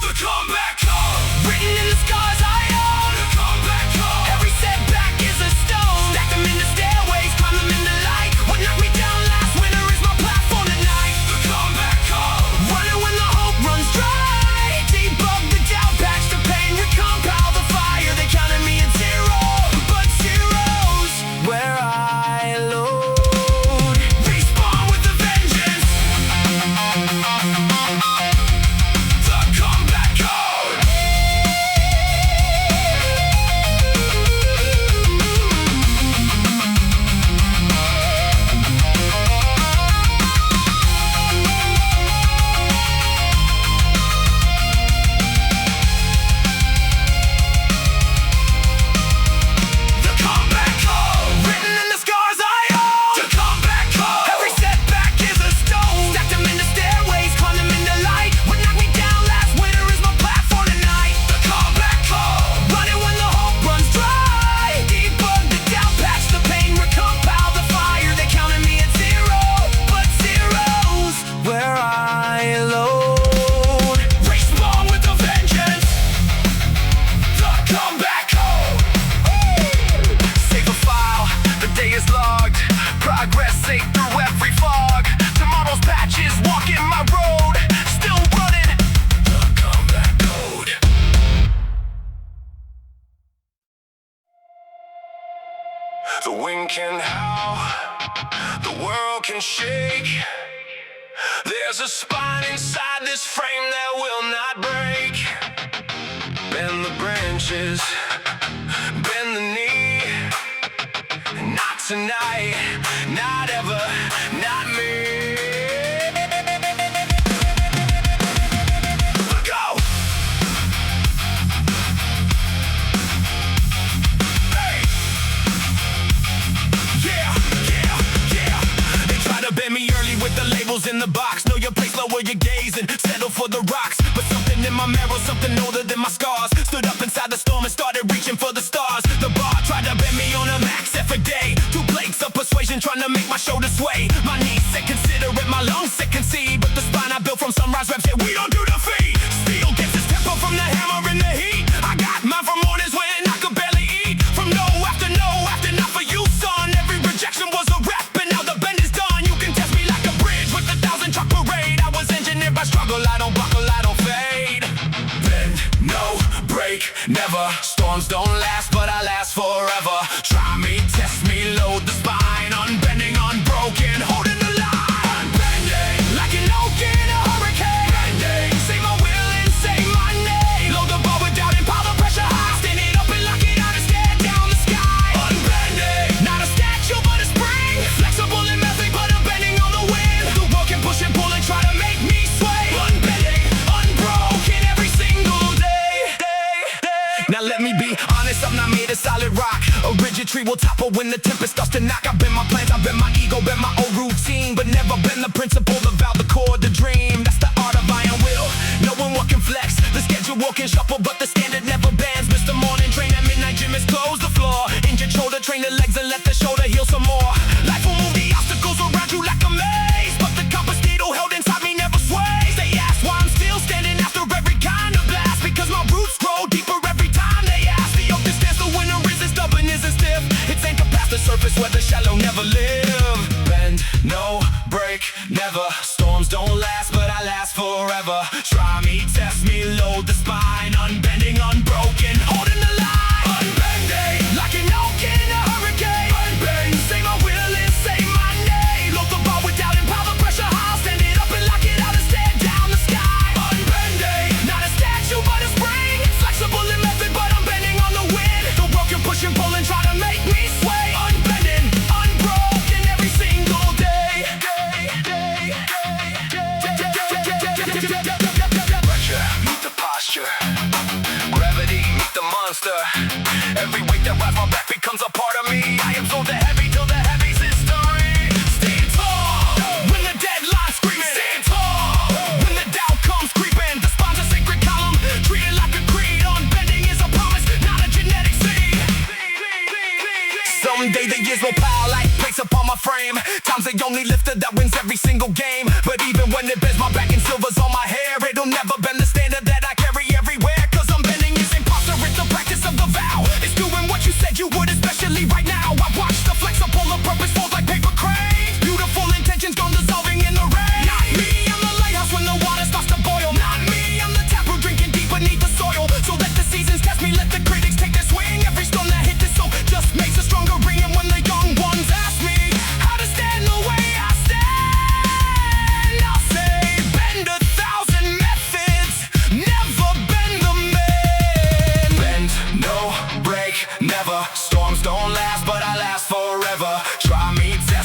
The comeback code, written in the scars I own. The comeback code, every setback is a stone. Stack them in the stairways, climb them in the light. What knocked me down last winter is my platform tonight. The comeback code, run it when the hope runs dry. Debug the doubt, patch the pain, recompile the fire. They counted me at 0, but zeros where I load. Respawn with a vengeance. The wind can howl, the world can shake. There's a spine inside this frame that will not break. Bend the branches, bend the knee. Not tonight, not ever, not me. Go! Hey! Yeah, yeah, yeah. They try to bend me early with the labels in the box. Know your place, lower your gaze and settle for the rocks. But something in my marrow, something older than my scars, stood up inside the storm and started reaching for the stars. The bar tried to bend me on a max effort day. 2 plates of persuasion trying to make my shoulders sway. My knees said consider it, my lungs said concede. But the spine I built from Sunrise reps said we don't do defeat. Steel gets its tempo from the hammer in the heat. I got mine from mornings when I could barely eat. From no after not for you, son. Every rejection was a rep and now the bend is done. You can test me like a bridge with 1,000 truck parade. I was engineered by struggle, I don't buckle, I don't fade. Bend, no break, never. Storms don't last, but I last forever. Try me, test me, load the spine. Unbending, unbroken, holding the line. Unbending, like an oak in a hurricane. Bending, say my will and say my name. Load the bar with doubt and pile the pressure high. Stand it up and lock it out and stare down the sky. Unbending, not a statue but a spring. Flexible and method but I'm bending on the wind. The world can push and pull and try to make me sway. Unbending, unbroken every single day. Now let me be honest, I'm not made of solid rock. A rigid tree will topple when the tempest starts to knock. I've been my plans, I've been my ego, been my own routine, but never been the principle, the vow, the core, the dream. That's the art of iron will. Knowing what can flex, the schedule can shuffle, but the standard never bends. Mr. Morning train at midnight, gym is close the floor. Injured shoulder, train the legs and let the shoulder heal some more. Life will move the obstacles around you like a maze, but the compass needle held inside me never sways. They ask why I'm still standing after every kind of blast, because my roots grow deeper every time they ask. The oak that stands the winner isn't stubborn, isn't stiff. It's anchored past the surface where the shallow never live. Bend, no break, never. Storms don't last, but I last forever. Try me, test me, load the spine. Unbending, unbroken, holding the line. Unbending, like an oak in a hurricane. Unbend, say my will and say my name. Load the bar with doubt and pile the pressure high. Stand it up and lock it out and stare down the sky. Unbending, not a statue but a spring. Flexible in method but I'm bending on the wind. The world can push and pull and try to make me sway. Unbending, unbroken every single day. Pressure, meet the posture. Gravity, meet the monster. Every weight that rides my back becomes a part of me. I absorb the heavy till the heavy's history. Stand tall when the deadline's screaming. Stand tall when the doubt comes creeping. The spine's a sacred column, treated like a creed. Unbending is a promise, not a genetic seed. Someday the years will pile like plates upon my frame. Time's the only lifter that wins every single game. But even when it bends my back and silver's on my hair, it'll never bend the standard that I carry everywhere. Cause unbending is imposter, it's the practice of the vow. It's doing what you said you would, especially right now. I watch the flexible of purpose fold like paper cranes. Beautiful intentions gone dissolving in the rain. Not me, I'm the lighthouse when the water starts to boil. Not me, I'm the taproot drinking deep beneath the soil. So let the seasons test me, let the critics take their swing. Every storm that hit this soul just makes a stronger ring. And when the young ones ask me how to stand the way I stand, I'll say bend 1,000 methods, never bend the man. Bend, no break, never. Storms don't last, but I last forever. Try me, test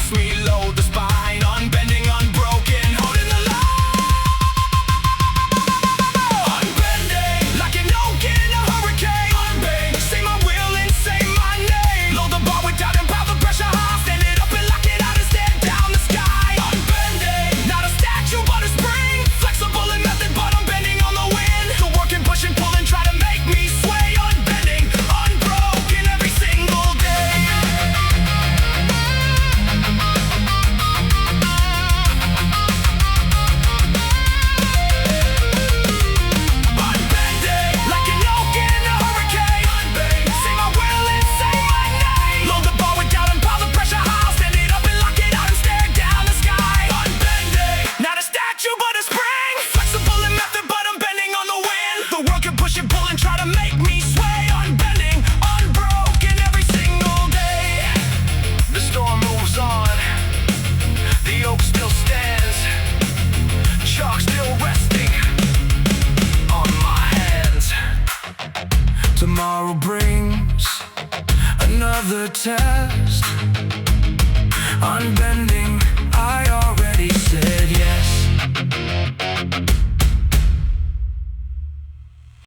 Unbending.